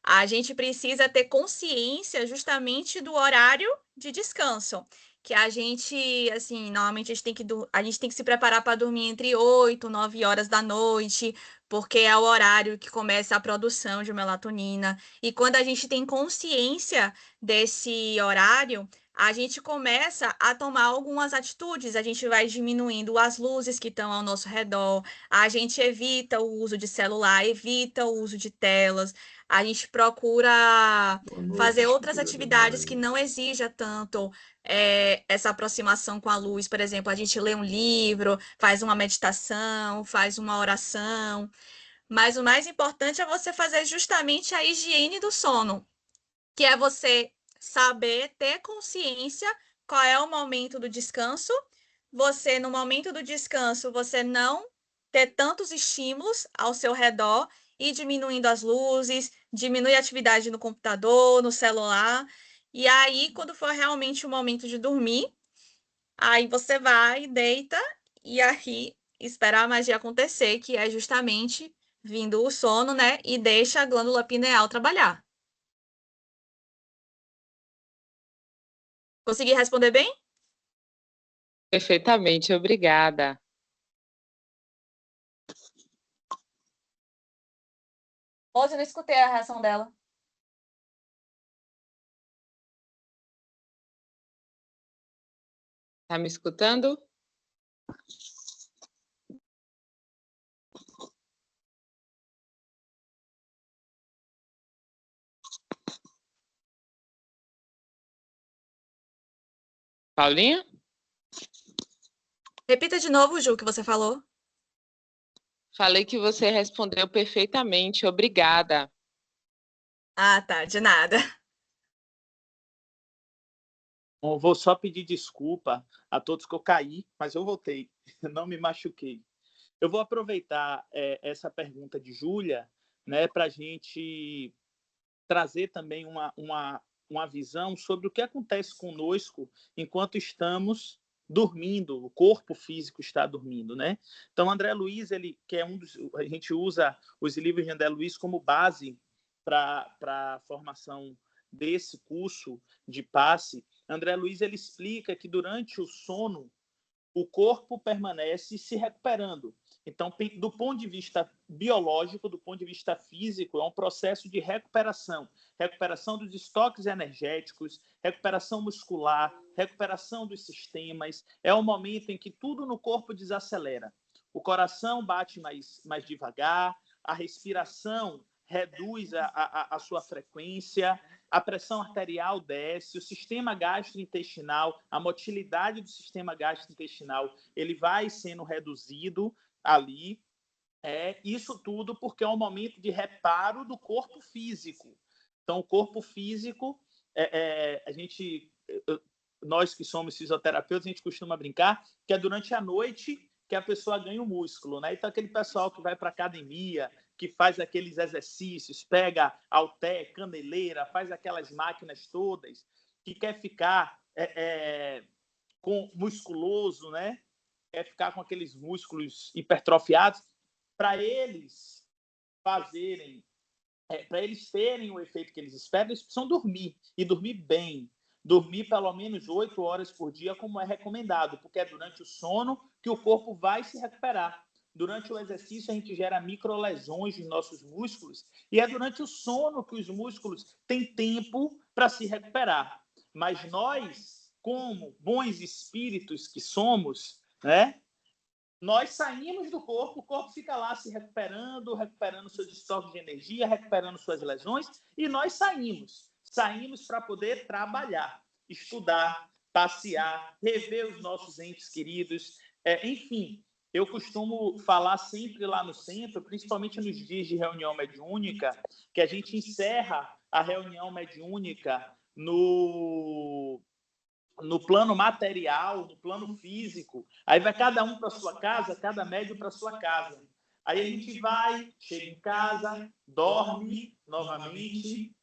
A gente precisa ter consciência justamente do horário de descanso. Que a gente, assim, normalmente a gente tem que se preparar para dormir entre 8 e 9 horas da noite, porque é o horário que começa a produção de melatonina. E quando a gente tem consciência desse horário, a gente começa a tomar algumas atitudes, a gente vai diminuindo as luzes que estão ao nosso redor, a gente evita o uso de celular, evita o uso de telas, a gente procura fazer outras atividades que não exija tanto essa aproximação com a luz. Por exemplo, a gente lê um livro, faz uma meditação, faz uma oração. Mas o mais importante é você fazer justamente a higiene do sono, que é você saber, ter consciência qual é o momento do descanso. Você, no momento do descanso, você não ter tantos estímulos ao seu redor e diminuindo as luzes, diminui a atividade no computador, no celular. E aí, quando for realmente o momento de dormir, aí você vai, deita e aí espera a magia acontecer, que é justamente vindo o sono, né? E deixa a glândula pineal trabalhar. Consegui responder bem? Perfeitamente, obrigada. Hoje eu não escutei a reação dela. Tá me escutando? Paulinha? Repita de novo, Ju, o que você falou. Falei que você respondeu perfeitamente, obrigada. Ah, tá, de nada. Bom, vou só pedir desculpa a todos que eu caí, mas eu voltei, não me machuquei. Eu vou aproveitar essa pergunta de Júlia, né, para a gente trazer também uma visão sobre o que acontece conosco enquanto estamos dormindo, o corpo físico está dormindo, né? Então, André Luiz, ele que é a gente usa os livros de André Luiz como base para a formação desse curso de passe. André Luiz, ele explica que durante o sono o corpo permanece se recuperando. Então, do ponto de vista biológico, do ponto de vista físico, é um processo de recuperação. Recuperação dos estoques energéticos, recuperação muscular, recuperação dos sistemas. É um momento em que tudo no corpo desacelera. O coração bate mais devagar, a respiração reduz a sua frequência, a pressão arterial desce, o sistema gastrointestinal, a motilidade do sistema gastrointestinal, ele vai sendo reduzido ali. Isso tudo porque é um momento de reparo do corpo físico. Então, o corpo físico, nós que somos fisioterapeutas, a gente costuma brincar que é durante a noite que a pessoa ganha o músculo, né? Então, aquele pessoal que vai para a academia, que faz aqueles exercícios, pega halter, caneleira, faz aquelas máquinas todas, que quer ficar com musculoso, né? Quer ficar com aqueles músculos hipertrofiados, para eles fazerem, para eles terem o efeito que eles esperam, eles precisam dormir, e dormir bem. Dormir pelo menos 8 horas por dia, como é recomendado, porque é durante o sono que o corpo vai se recuperar. Durante o exercício, a gente gera microlesões nos nossos músculos, e é durante o sono que os músculos têm tempo para se recuperar. Mas nós, como bons espíritos que somos, né? Nós saímos do corpo, o corpo fica lá se recuperando seus estoques de energia, recuperando suas lesões, e nós saímos para poder trabalhar, estudar, passear, rever os nossos entes queridos, enfim. Eu costumo falar sempre lá no centro, principalmente nos dias de reunião mediúnica, que a gente encerra a reunião mediúnica no plano material, no plano físico. Aí vai cada um para sua casa, cada médium para sua casa. Aí a gente vai, chega em casa, dorme novamente.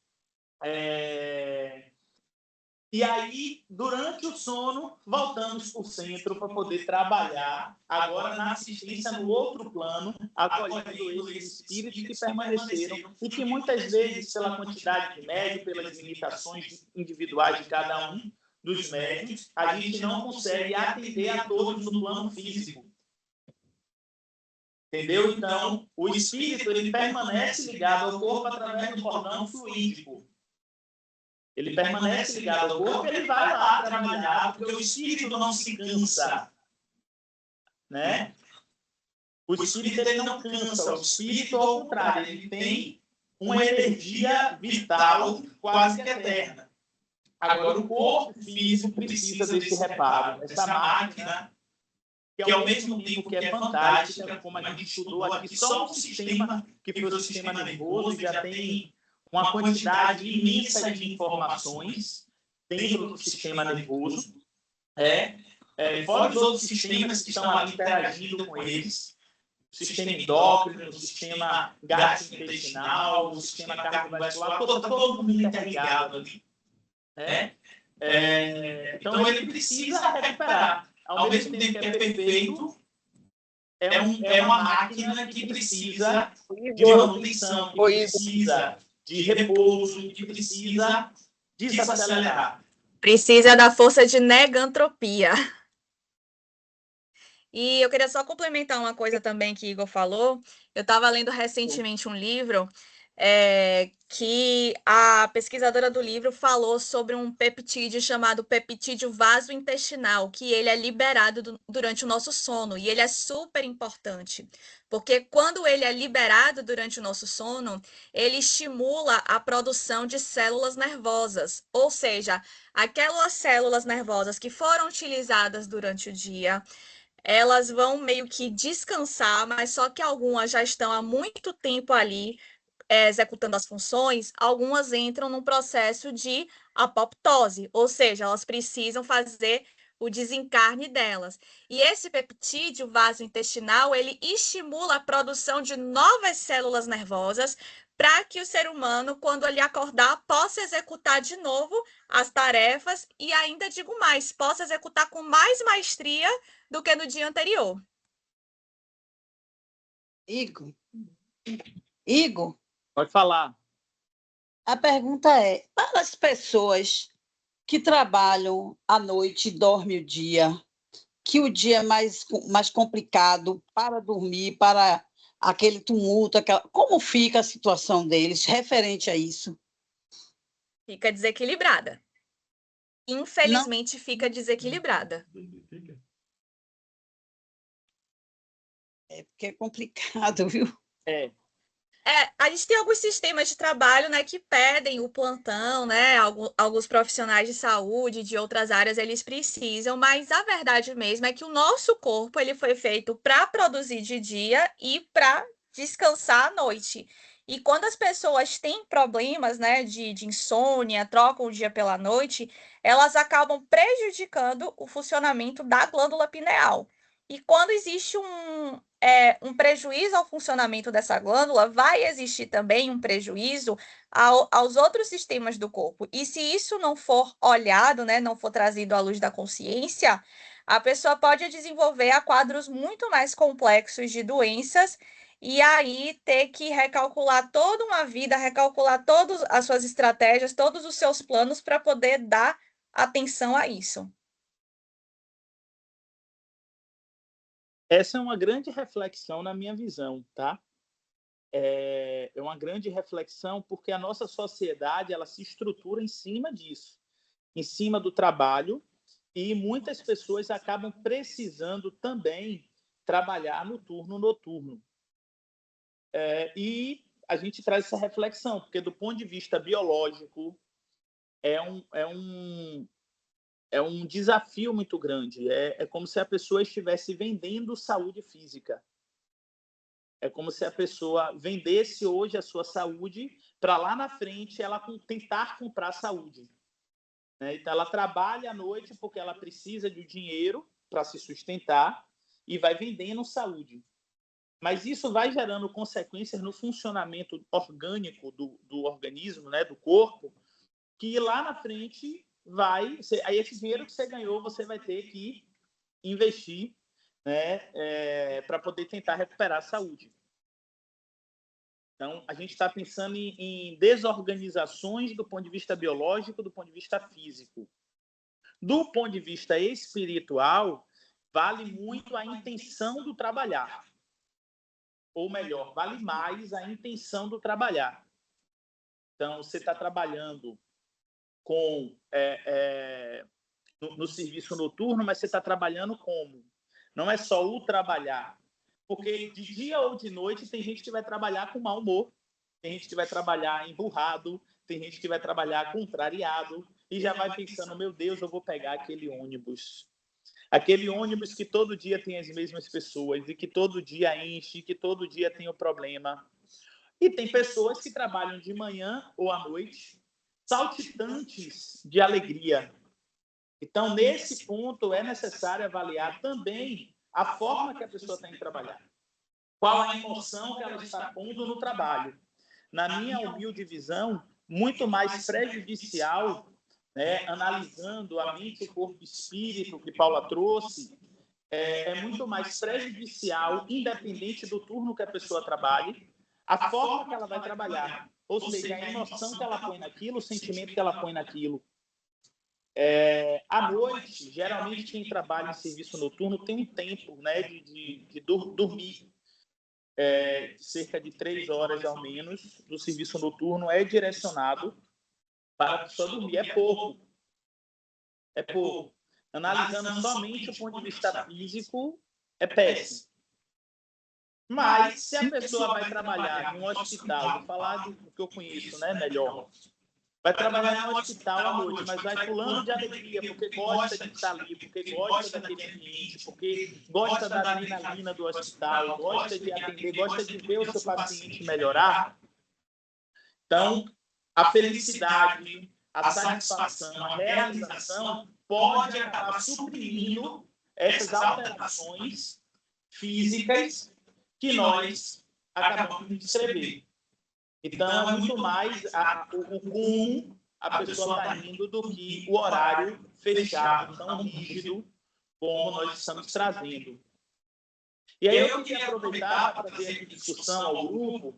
E aí, durante o sono, voltamos para o centro para poder trabalhar, agora na assistência no outro plano, acolhendo esses espíritos que permaneceram e que muitas vezes, pela quantidade de médium, pelas limitações individuais de cada um dos médios, a gente não consegue atender a todos no plano físico. Entendeu? Então, o espírito ele permanece ligado ao corpo através do cordão fluídico. Ele permanece ligado ao corpo, ele vai lá trabalhar, porque o espírito não se cansa, né? O espírito ele não cansa, o espírito, ao contrário, ele tem uma energia vital quase que eterna. Agora, o corpo físico precisa desse reparo, essa máquina, que ao mesmo tempo que é fantástica, como a gente estudou aqui, só um sistema, que foi o sistema nervoso, já tem uma quantidade imensa de informações dentro do sistema nervoso, fora os outros sistemas que estão ali interagindo com eles, o sistema endócrino, o sistema gastrointestinal, o sistema cardiovascular, todo mundo interligado ali. né? Então, ele precisa recuperar. Ao mesmo tempo que é perfeito, é uma máquina que precisa de manutenção, que precisa de repouso, que precisa desacelerar. Precisa da força de negantropia. E eu queria só complementar uma coisa também que Igor falou. Eu estava lendo recentemente um livro que a pesquisadora do livro falou sobre um peptídeo chamado peptídeo vasointestinal, que ele é liberado durante o nosso sono, e ele é super importante, porque quando ele é liberado durante o nosso sono, ele estimula a produção de células nervosas, ou seja, aquelas células nervosas que foram utilizadas durante o dia, elas vão meio que descansar, mas só que algumas já estão há muito tempo ali executando as funções, algumas entram num processo de apoptose, ou seja, elas precisam fazer o desencarne delas. E esse peptídeo vasointestinal, ele estimula a produção de novas células nervosas para que o ser humano, quando ele acordar, possa executar de novo as tarefas e ainda digo mais, possa executar com mais maestria do que no dia anterior. Igor, Pode falar. a pergunta é, para as pessoas que trabalham à noite e dormem o dia, que o dia é mais complicado para dormir, para aquele tumulto, como fica a situação deles referente a isso? Fica desequilibrada. Infelizmente, fica desequilibrada. É porque é complicado, viu? A gente tem alguns sistemas de trabalho, né, que pedem o plantão, né? Alguns profissionais de saúde de outras áreas, eles precisam, mas a verdade mesmo é que o nosso corpo, ele foi feito para produzir de dia e para descansar à noite. E quando as pessoas têm problemas, né, de insônia, trocam o dia pela noite, elas acabam prejudicando o funcionamento da glândula pineal. E quando existe um prejuízo ao funcionamento dessa glândula, vai existir também um prejuízo aos outros sistemas do corpo. E se isso não for olhado, né, não for trazido à luz da consciência, a pessoa pode desenvolver a quadros muito mais complexos de doenças e aí ter que recalcular toda uma vida, recalcular todas as suas estratégias, todos os seus planos para poder dar atenção a isso. Essa é uma grande reflexão na minha visão, tá? É uma grande reflexão porque a nossa sociedade ela se estrutura em cima disso, em cima do trabalho, e muitas pessoas acabam precisando também trabalhar no turno noturno. E a gente traz essa reflexão, porque do ponto de vista biológico é um desafio muito grande. É como se a pessoa estivesse vendendo saúde física. É como se a pessoa vendesse hoje a sua saúde para lá na frente ela tentar comprar saúde. Então, ela trabalha à noite porque ela precisa de dinheiro para se sustentar e vai vendendo saúde. Mas isso vai gerando consequências no funcionamento orgânico do organismo, né, do corpo, que lá na frente aí esse dinheiro que você ganhou, você vai ter que investir, né, para poder tentar recuperar a saúde. Então, a gente está pensando em desorganizações do ponto de vista biológico, do ponto de vista físico. Do ponto de vista espiritual, vale muito a intenção do trabalhar. Ou melhor, vale mais a intenção do trabalhar. Então, você está trabalhando no serviço noturno, mas você está trabalhando como? Não é só o trabalhar. Porque de dia ou de noite tem gente que vai trabalhar com mau humor, tem gente que vai trabalhar emburrado, tem gente que vai trabalhar contrariado e já vai pensando, meu Deus, eu vou pegar aquele ônibus. Aquele ônibus que todo dia tem as mesmas pessoas e que todo dia enche, que todo dia tem o problema. E tem pessoas que trabalham de manhã ou à noite, saltitantes de alegria. Então, nesse ponto, é necessário avaliar também a forma que a pessoa tem de trabalhar. Qual a emoção que ela está pondo no trabalho. Na minha humilde visão, muito mais prejudicial né, analisando a mente, o corpo e o espírito que Paula trouxe, é muito mais prejudicial, independente do turno que a pessoa trabalhe, a forma que ela vai trabalhar, ou seja, a emoção que ela põe naquilo, o sentimento que ela põe naquilo. À noite, geralmente quem trabalha em serviço noturno tem um tempo, né, de dormir, cerca de 3 horas ao menos do serviço noturno é direcionado para a pessoa dormir. É pouco. Analisando somente o ponto de vista físico, é péssimo. Mas, se a pessoa vai trabalhar em um hospital, vou falar do que eu conheço, né, melhor, vai trabalhar no hospital à noite, mas vai pulando de alegria, porque gosta de estar ali, porque gosta daquele ambiente, porque gosta da adrenalina do hospital, gosta de atender, gosta de ver o seu paciente melhorar. Então, a felicidade, a satisfação, a realização pode acabar suprimindo essas alterações físicas que nós acabamos de descrever. Então, é muito mais o como a pessoa está indo do que o horário fechado, tão rígido como nós estamos trazendo. E aí eu queria aproveitar para trazer aqui discussão ao grupo.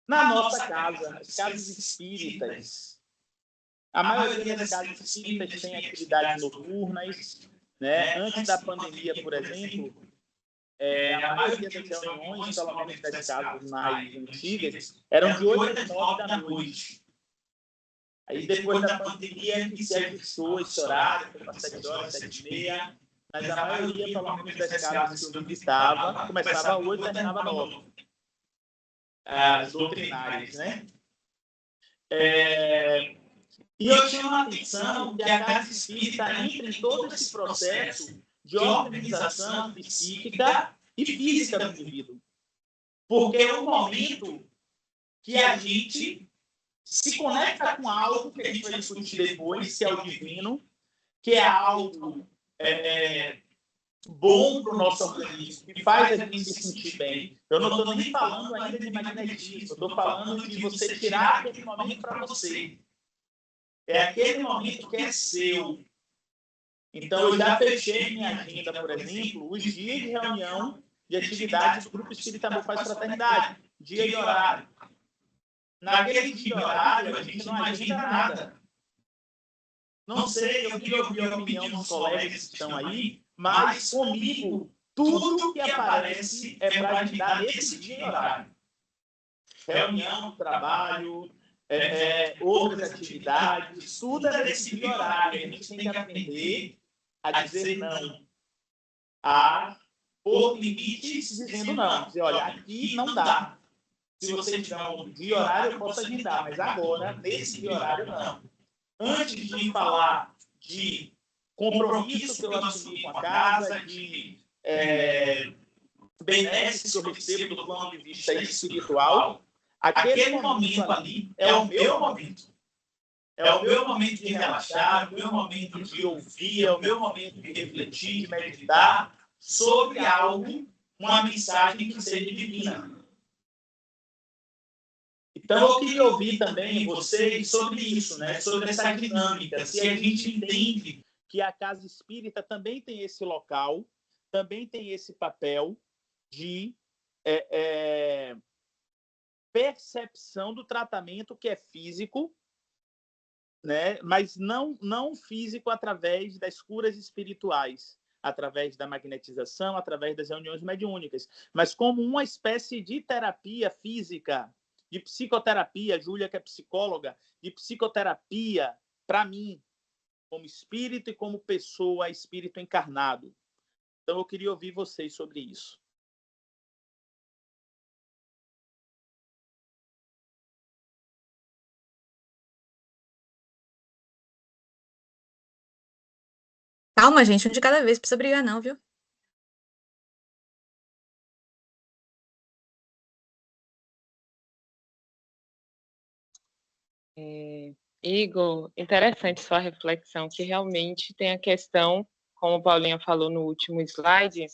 Na nossa casa, as casas espíritas, a maioria das casas espíritas tem atividades noturnas, né? Antes da pandemia, por exemplo, a maioria das reuniões, pelo menos das casas mais antigas, eram de 8 às 9 da noite. Aí, depois da pandemia, que se ajustou esse horário, foi para 7 horas, 7 e meia, mas a maioria, pelo menos das casas que eu visitava, começava às 8 e terminava às 9. As doutrinárias, né? E eu tinha uma atenção que a casa espírita entra em todo esse processo de organização psíquica e física do indivíduo. Porque é um momento que a gente se conecta com algo que a gente vai discutir depois, que é o divino, que é algo bom para o nosso organismo, que faz a gente se sentir bem. Eu não estou nem falando ainda de magnetismo, eu estou falando de você tirar aquele momento para você. É aquele momento que é seu. Então, eu já fechei minha agenda, por exemplo, os dias de reunião de atividades do Grupo Espírita Amor Paz Fraternidade, dia e horário. Naquele dia e horário, a gente não agenda nada. Não sei, eu queria ouvir a opinião dos colegas que estão aí, mas comigo, tudo que aparece é para agendar nesse dia e horário. Reunião, trabalho, outras atividades, tudo é nesse dia e horário. A gente tem que aprender a dizer não. A pôr limites dizendo não. Dizer, olha, aqui não dá. Se você tiver um dia e horário, eu posso agendar, mas agora, nesse dia e horário, não. Antes de falar de compromisso que eu assumi com a casa, de benesses que eu recebo do plano de vista espiritual, aquele momento ali é o meu momento. É o meu momento de relaxar, é o meu momento de ouvir, é o meu momento de refletir, de meditar sobre algo, uma mensagem que seja divina. Então, eu queria ouvir também vocês sobre isso, né? Sobre essa dinâmica. Se a gente entende que a casa espírita também tem esse local, também tem esse papel de percepção do tratamento que é físico, né? Mas não físico através das curas espirituais, através da magnetização, através das reuniões mediúnicas, mas como uma espécie de terapia física, de psicoterapia. Júlia, que é psicóloga, de psicoterapia para mim, como espírito e como pessoa, espírito encarnado. Então, eu queria ouvir vocês sobre isso. Calma, gente, um de cada vez, não precisa brigar não, viu? Igor, interessante sua reflexão, que realmente tem a questão, como a Paulinha falou no último slide,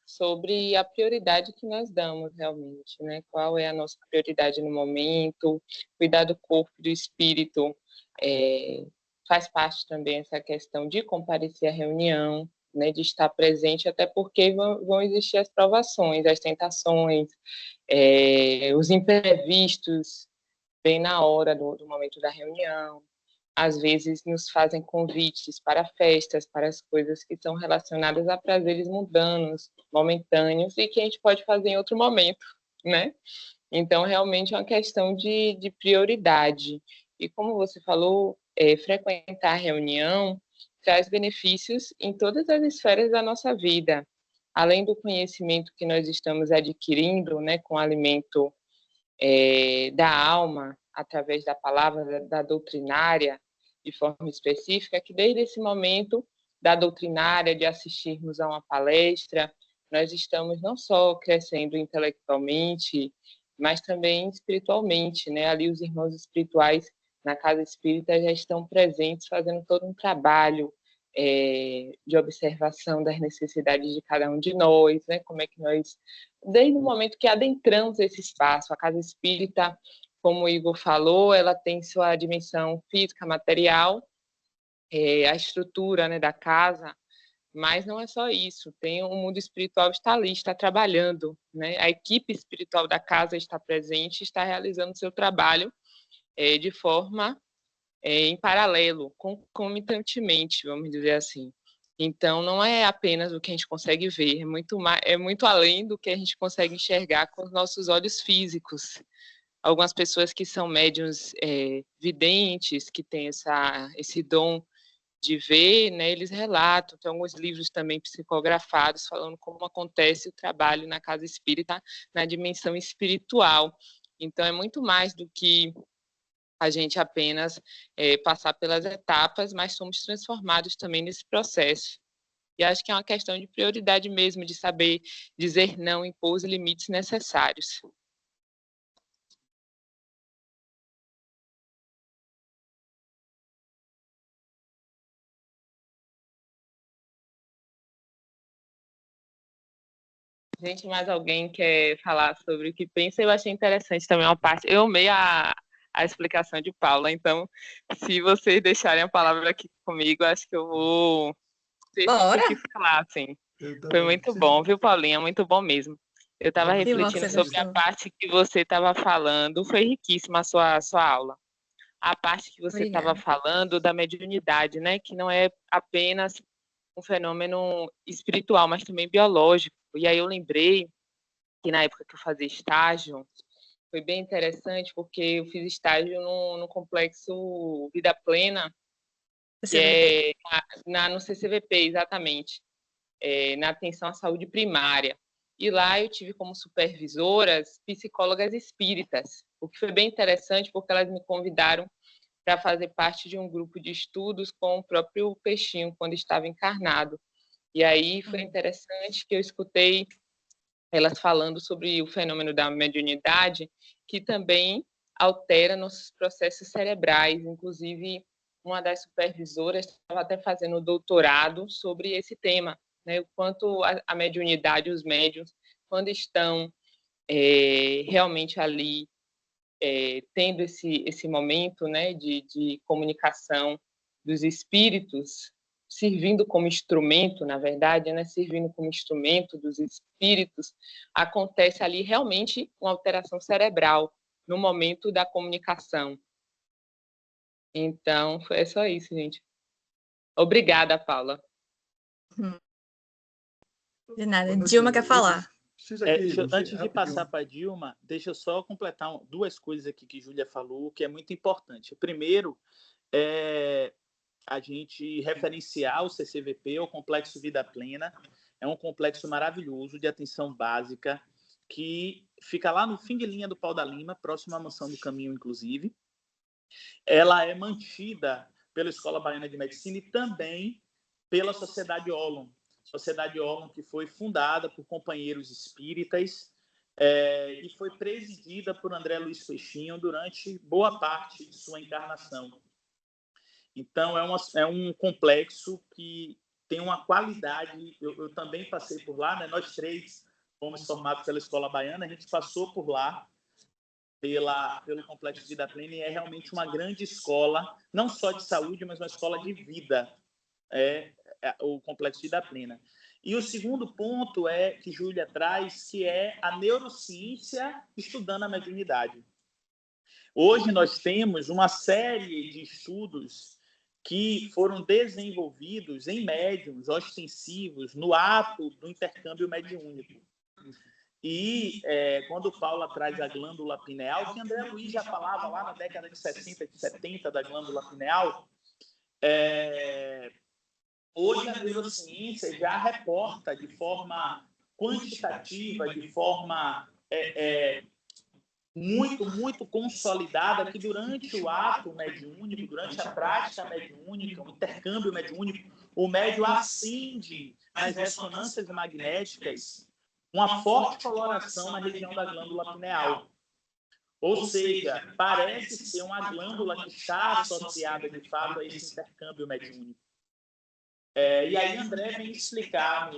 sobre a prioridade que nós damos realmente, né? Qual é a nossa prioridade no momento, cuidar do corpo, do espírito, faz parte também essa questão de comparecer à reunião, né, de estar presente, até porque vão existir as provações, as tentações, os imprevistos, bem na hora do momento da reunião. Às vezes nos fazem convites para festas, para as coisas que são relacionadas a prazeres mundanos, momentâneos, e que a gente pode fazer em outro momento, né? Então, realmente é uma questão de prioridade. E como você falou, frequentar a reunião traz benefícios em todas as esferas da nossa vida. Além do conhecimento que nós estamos adquirindo, né, com o alimento da alma, através da palavra, da doutrinária, de forma específica, que desde esse momento da doutrinária, de assistirmos a uma palestra, nós estamos não só crescendo intelectualmente, mas também espiritualmente, né? Ali os irmãos espirituais na casa espírita já estão presentes, fazendo todo um trabalho de observação das necessidades de cada um de nós, né? Como é que nós, desde o momento que adentramos esse espaço, a casa espírita, como o Igor falou, ela tem sua dimensão física, material, a estrutura, né, da casa, mas não é só isso, tem o mundo espiritual está ali, está trabalhando, né? A equipe espiritual da casa está presente, está realizando seu trabalho de forma em paralelo, concomitantemente, vamos dizer assim. Então, não é apenas o que a gente consegue ver, é muito além do que a gente consegue enxergar com os nossos olhos físicos. Algumas pessoas que são médiuns videntes, que têm esse dom de ver, né, eles relatam, tem alguns livros também psicografados falando como acontece o trabalho na casa espírita na dimensão espiritual. Então, é muito mais do que a gente apenas passar pelas etapas, mas somos transformados também nesse processo. E acho que é uma questão de prioridade mesmo, de saber dizer não, impor os limites necessários. Gente, mais alguém quer falar sobre o que pensa? Eu achei interessante também uma parte. Eu amei a explicação de Paula, então, se vocês deixarem a palavra aqui comigo, acho que eu vou ter Bora. o que falar, assim. Foi muito bom, viu, Paulinha? Muito bom mesmo. Eu estava refletindo sobre a parte que você estava falando, foi riquíssima a sua aula. A parte que você estava falando da mediunidade, né? Que não é apenas um fenômeno espiritual, mas também biológico. E aí eu lembrei que na época que eu fazia estágio, foi bem interessante, porque eu fiz estágio no complexo Vida Plena, que é no CCVP, exatamente, na atenção à saúde primária. E lá eu tive como supervisoras psicólogas espíritas, o que foi bem interessante, porque elas me convidaram para fazer parte de um grupo de estudos com o próprio Peixinho, quando estava encarnado. E aí foi interessante que eu escutei elas falando sobre o fenômeno da mediunidade, que também altera nossos processos cerebrais. Inclusive, uma das supervisoras estava até fazendo doutorado sobre esse tema, né? O quanto a mediunidade, os médiuns, quando estão realmente ali, tendo esse momento, né, de comunicação dos espíritos, servindo como instrumento, na verdade, né, servindo como instrumento dos espíritos, acontece ali realmente uma alteração cerebral no momento da comunicação. Então, é só isso, gente. Obrigada, Paula. De nada. Dilma quer falar. Antes de passar para a Dilma, deixa eu só completar duas coisas aqui que Júlia falou, que é muito importante. O primeiro é a gente referenciar o CCVP, o Complexo Vida Plena. É um complexo maravilhoso de atenção básica que fica lá no fim de linha do Pau da Lima, próximo à Mansão do Caminho, inclusive. Ela é mantida pela Escola Baiana de Medicina e também pela Sociedade Olon. Sociedade Olon, que foi fundada por companheiros espíritas e foi presidida por André Luiz Peixinho durante boa parte de sua encarnação. Então, é um complexo que tem uma qualidade. Eu também passei por lá, né? Nós três fomos formados pela Escola Baiana, a gente passou por lá, pelo Complexo Vida Plena, e é realmente uma grande escola, não só de saúde, mas uma escola de vida, o Complexo Vida Plena. E o segundo ponto que Júlia traz, que é a neurociência estudando a mediunidade. Hoje nós temos uma série de estudos que foram desenvolvidos em médiums ostensivos no ato do intercâmbio mediúnico. E quando Paula traz a glândula pineal, que André Luiz já falava lá na década de 60 e 70 da glândula pineal, hoje a neurociência já reporta de forma quantitativa, de forma muito consolidada, que durante o ato mediúnico, durante a prática mediúnica, o intercâmbio mediúnico, o médium acende nas ressonâncias magnéticas uma forte coloração na região da glândula pineal. Ou seja, parece ser uma glândula que está associada, de fato, a esse intercâmbio mediúnico. E aí André vem explicar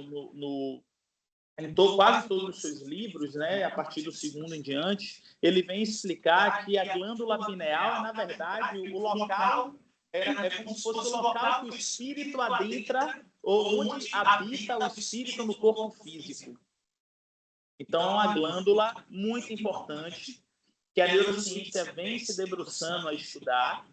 em quase todos os seus livros, né, a partir do segundo em diante, ele vem explicar que a glândula pineal, na verdade, o local é como se fosse o local que o espírito adentra, ou onde habita o espírito no corpo físico. Então, é uma glândula muito importante, que a neurociência vem se debruçando a estudar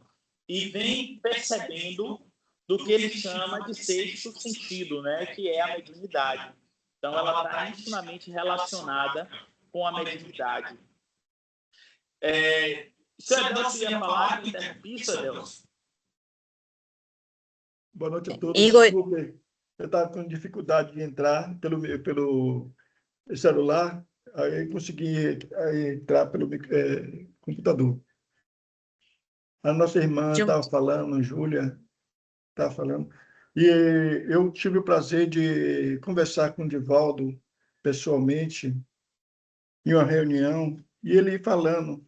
e vem percebendo do que ele chama de sexto sentido, né, que é a mediunidade. Então, ela está intimamente relacionada com a mediunidade. Se o Adelson ia falar, eu interrompi isso, Adelson. Boa noite a todos. Desculpe, eu estava com dificuldade de entrar pelo celular, aí consegui entrar pelo computador. A nossa irmã estava falando, Júlia estava falando, e eu tive o prazer de conversar com o Divaldo pessoalmente em uma reunião, e ele falando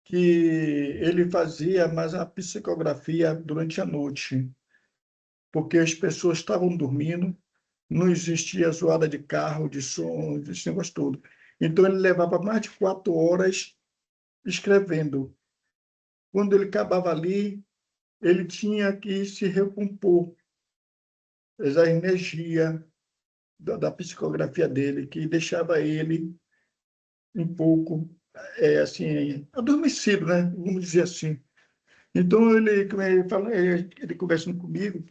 que ele fazia mais a psicografia durante a noite, porque as pessoas estavam dormindo, não existia zoada de carro, de som, desse negócio todo. Então, ele levava mais de 4 horas escrevendo. Quando ele acabava ali, ele tinha que se recompor. A energia da psicografia dele, que deixava ele um pouco assim, adormecido, né? Vamos dizer assim. Então, ele conversando comigo,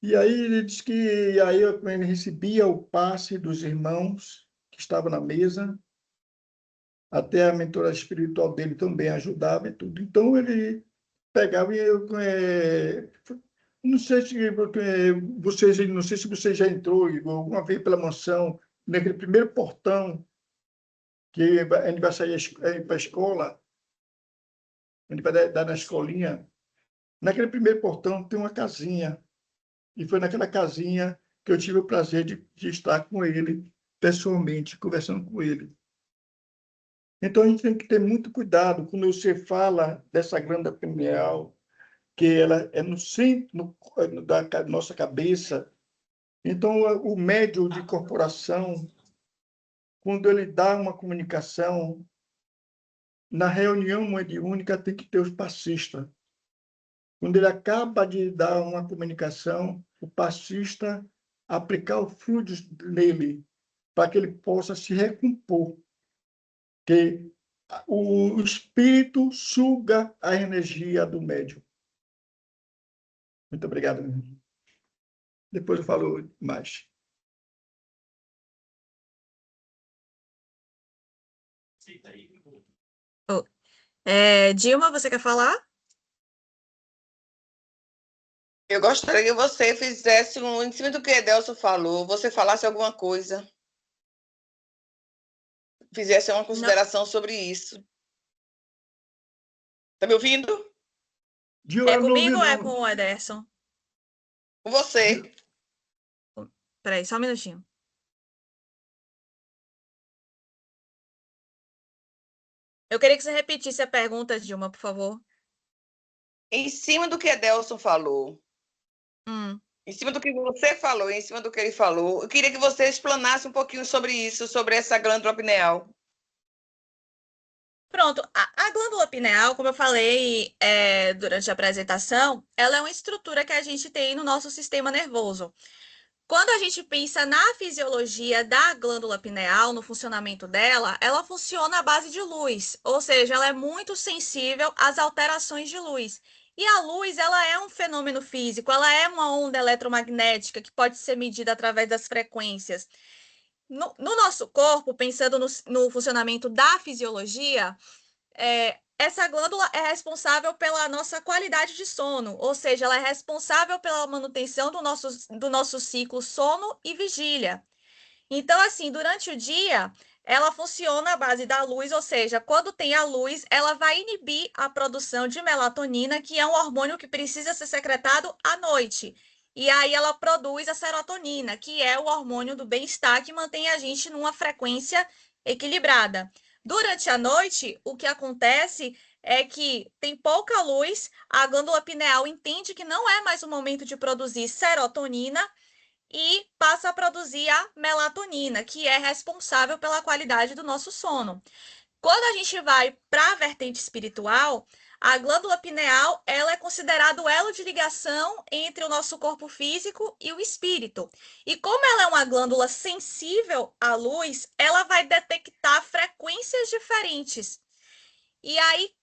e aí ele disse que ele recebia o passe dos irmãos que estavam na mesa, até a mentora espiritual dele também ajudava e tudo. Então, ele pegava e não sei se você já entrou alguma vez pela mansão, naquele primeiro portão que a gente vai sair para a escola, a gente vai dar na escolinha. Naquele primeiro portão tem uma casinha, e foi naquela casinha que eu tive o prazer de estar com ele pessoalmente, conversando com ele. Então, a gente tem que ter muito cuidado quando você fala dessa glândula pineal, que ela é no centro da nossa cabeça. Então, o médium de corporação, quando ele dá uma comunicação, na reunião mediúnica tem que ter os passistas. Quando ele acaba de dar uma comunicação, o passista aplicar o fluido nele, para que ele possa se recompor. Que o espírito suga a energia do médium. Muito obrigado. Depois eu falo mais. Dilma, você quer falar? Eu gostaria que você fizesse em cima do que Edelson falou, você falasse alguma coisa, fizesse uma consideração sobre isso. Está me ouvindo? É comigo ou é com o Ederson? Com você. Peraí, só um minutinho. Eu queria que você repetisse a pergunta, Dilma, por favor. Em cima do que Edelson falou, em cima do que você falou, em cima do que ele falou, eu queria que você explanasse um pouquinho sobre isso, sobre essa glândula pineal. Pronto, a glândula pineal, como eu falei durante a apresentação, ela é uma estrutura que a gente tem no nosso sistema nervoso. Quando a gente pensa na fisiologia da glândula pineal, no funcionamento dela, ela funciona à base de luz, ou seja, ela é muito sensível às alterações de luz. E a luz, ela é um fenômeno físico, ela é uma onda eletromagnética que pode ser medida através das frequências. No nosso corpo, pensando no funcionamento da fisiologia, essa glândula é responsável pela nossa qualidade de sono, ou seja, ela é responsável pela manutenção do nosso ciclo sono e vigília. Então, assim, durante o dia, ela funciona à base da luz, ou seja, quando tem a luz, ela vai inibir a produção de melatonina, que é um hormônio que precisa ser secretado à noite. E aí ela produz a serotonina, que é o hormônio do bem-estar que mantém a gente numa frequência equilibrada. Durante a noite, o que acontece é que tem pouca luz, a glândula pineal entende que não é mais o momento de produzir serotonina e passa a produzir a melatonina, que é responsável pela qualidade do nosso sono. Quando a gente vai para a vertente espiritual, a glândula pineal ela é considerada o elo de ligação entre o nosso corpo físico e o espírito. E como ela é uma glândula sensível à luz, ela vai detectar frequências diferentes. E aí,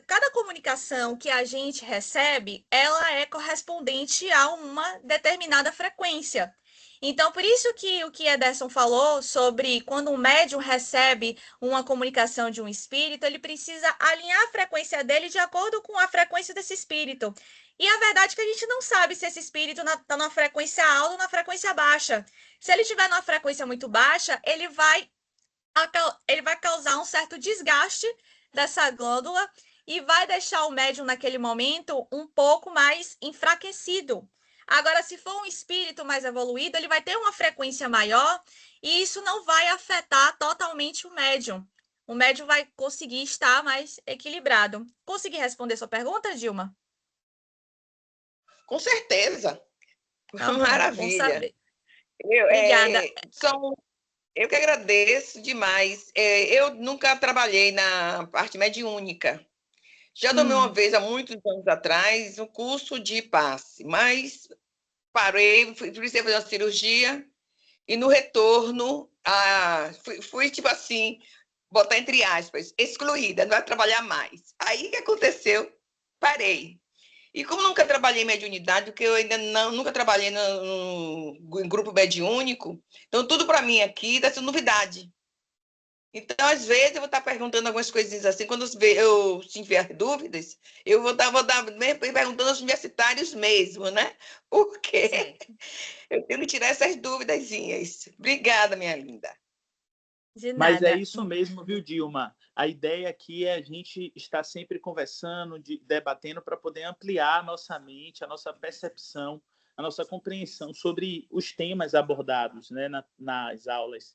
cada comunicação que a gente recebe, ela é correspondente a uma determinada frequência. Então, por isso que o que Ederson falou sobre quando um médium recebe uma comunicação de um espírito, ele precisa alinhar a frequência dele de acordo com a frequência desse espírito. E a verdade é que a gente não sabe se esse espírito está numa frequência alta ou na frequência baixa. Se ele estiver numa frequência muito baixa, ele vai causar um certo desgaste dessa glândula e vai deixar o médium naquele momento um pouco mais enfraquecido. Agora, se for um espírito mais evoluído, ele vai ter uma frequência maior e isso não vai afetar totalmente o médium. O médium vai conseguir estar mais equilibrado. Consegui responder sua pergunta, Dilma? Com certeza. Tá bom, Maravilha. Obrigada. Eu que agradeço demais. Eu nunca trabalhei na parte mediúnica. Já tomei uma vez, há muitos anos atrás, um curso de passe, mas parei, precisei fazer uma cirurgia e no retorno fui tipo assim, botar entre aspas, excluída, não vai trabalhar mais. Aí o que aconteceu? Parei. E como nunca trabalhei em mediunidade, porque eu ainda nunca trabalhei em grupo mediúnico, então tudo para mim aqui está sendo novidade. Então, às vezes, eu vou estar perguntando algumas coisinhas assim, quando eu tiver dúvidas, eu vou estar perguntando aos universitários mesmo, né? Porque eu tenho que tirar essas duvidazinhas. Obrigada, minha linda. De nada. Mas é isso mesmo, viu, Dilma? A ideia aqui é a gente estar sempre conversando, debatendo para poder ampliar a nossa mente, a nossa percepção, a nossa compreensão sobre os temas abordados, né, nas aulas.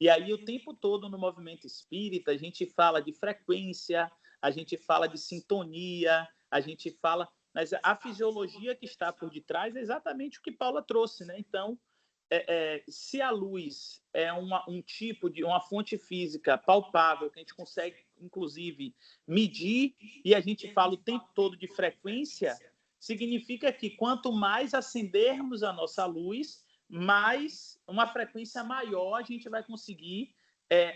E aí, o tempo todo no movimento espírita, a gente fala de frequência, a gente fala de sintonia, a gente fala... Mas a fisiologia que está por detrás é exatamente o que Paula trouxe, né? Então, se a luz é um tipo de uma fonte física palpável, que a gente consegue, inclusive, medir, e a gente fala o tempo todo de frequência, significa que quanto mais acendermos a nossa luz, mais uma frequência maior a gente vai conseguir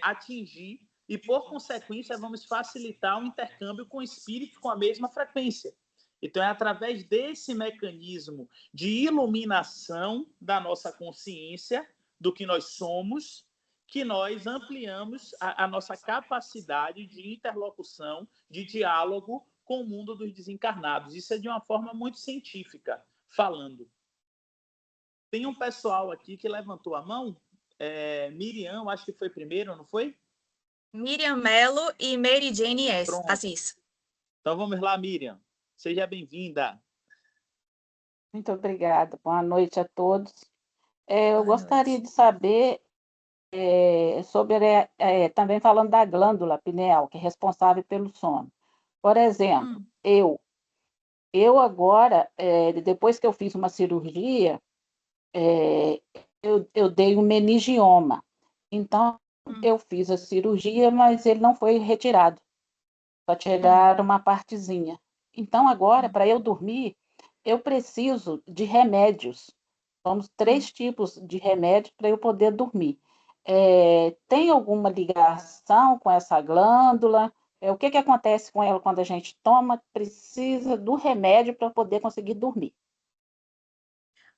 atingir e, por consequência, vamos facilitar o intercâmbio com espíritos com a mesma frequência. Então, é através desse mecanismo de iluminação da nossa consciência, do que nós somos, que nós ampliamos a nossa capacidade de interlocução, de diálogo com o mundo dos desencarnados. Isso é de uma forma muito científica, falando. Tem um pessoal aqui que levantou a mão. Miriam, acho que foi primeiro, não foi? Miriam Mello e Mary Jane Assis. Então, vamos lá, Miriam. Seja bem-vinda. Muito obrigada. Boa noite a todos. Eu gostaria de saber sobre, também falando da glândula pineal, que é responsável pelo sono. Por exemplo, eu agora, depois que eu fiz uma cirurgia, eu dei um meningioma. Então, eu fiz a cirurgia, mas ele não foi retirado. só tiraram uma partezinha. Então, agora, para eu dormir, eu preciso de remédios. Vamos 3 tipos de remédio para eu poder dormir. Tem alguma ligação com essa glândula? O que acontece com ela quando a gente toma? Precisa do remédio para poder conseguir dormir.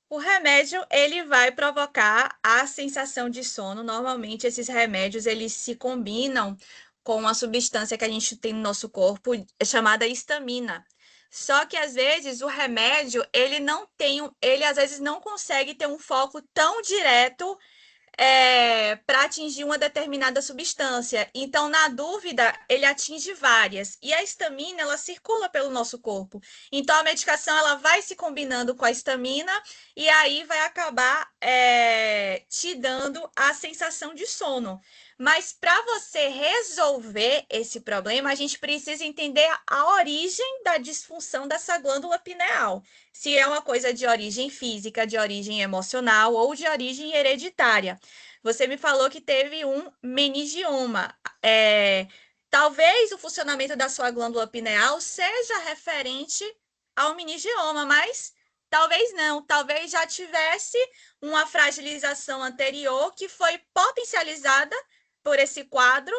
O remédio, ele vai provocar a sensação de sono. Normalmente, esses remédios, eles se combinam com uma substância que a gente tem no nosso corpo, chamada histamina. Só que, às vezes, o remédio, ele às vezes não consegue ter um foco tão direto para atingir uma determinada substância. Então, na dúvida, ele atinge várias. E a histamina, ela circula pelo nosso corpo. Então, a medicação, ela vai se combinando com a histamina e aí vai acabar te dando a sensação de sono. Mas para você resolver esse problema, a gente precisa entender a origem da disfunção dessa glândula pineal. Se é uma coisa de origem física, de origem emocional ou de origem hereditária. Você me falou que teve um meningioma. Talvez o funcionamento da sua glândula pineal seja referente ao meningioma, mas talvez não. Talvez já tivesse uma fragilização anterior que foi potencializada por esse quadro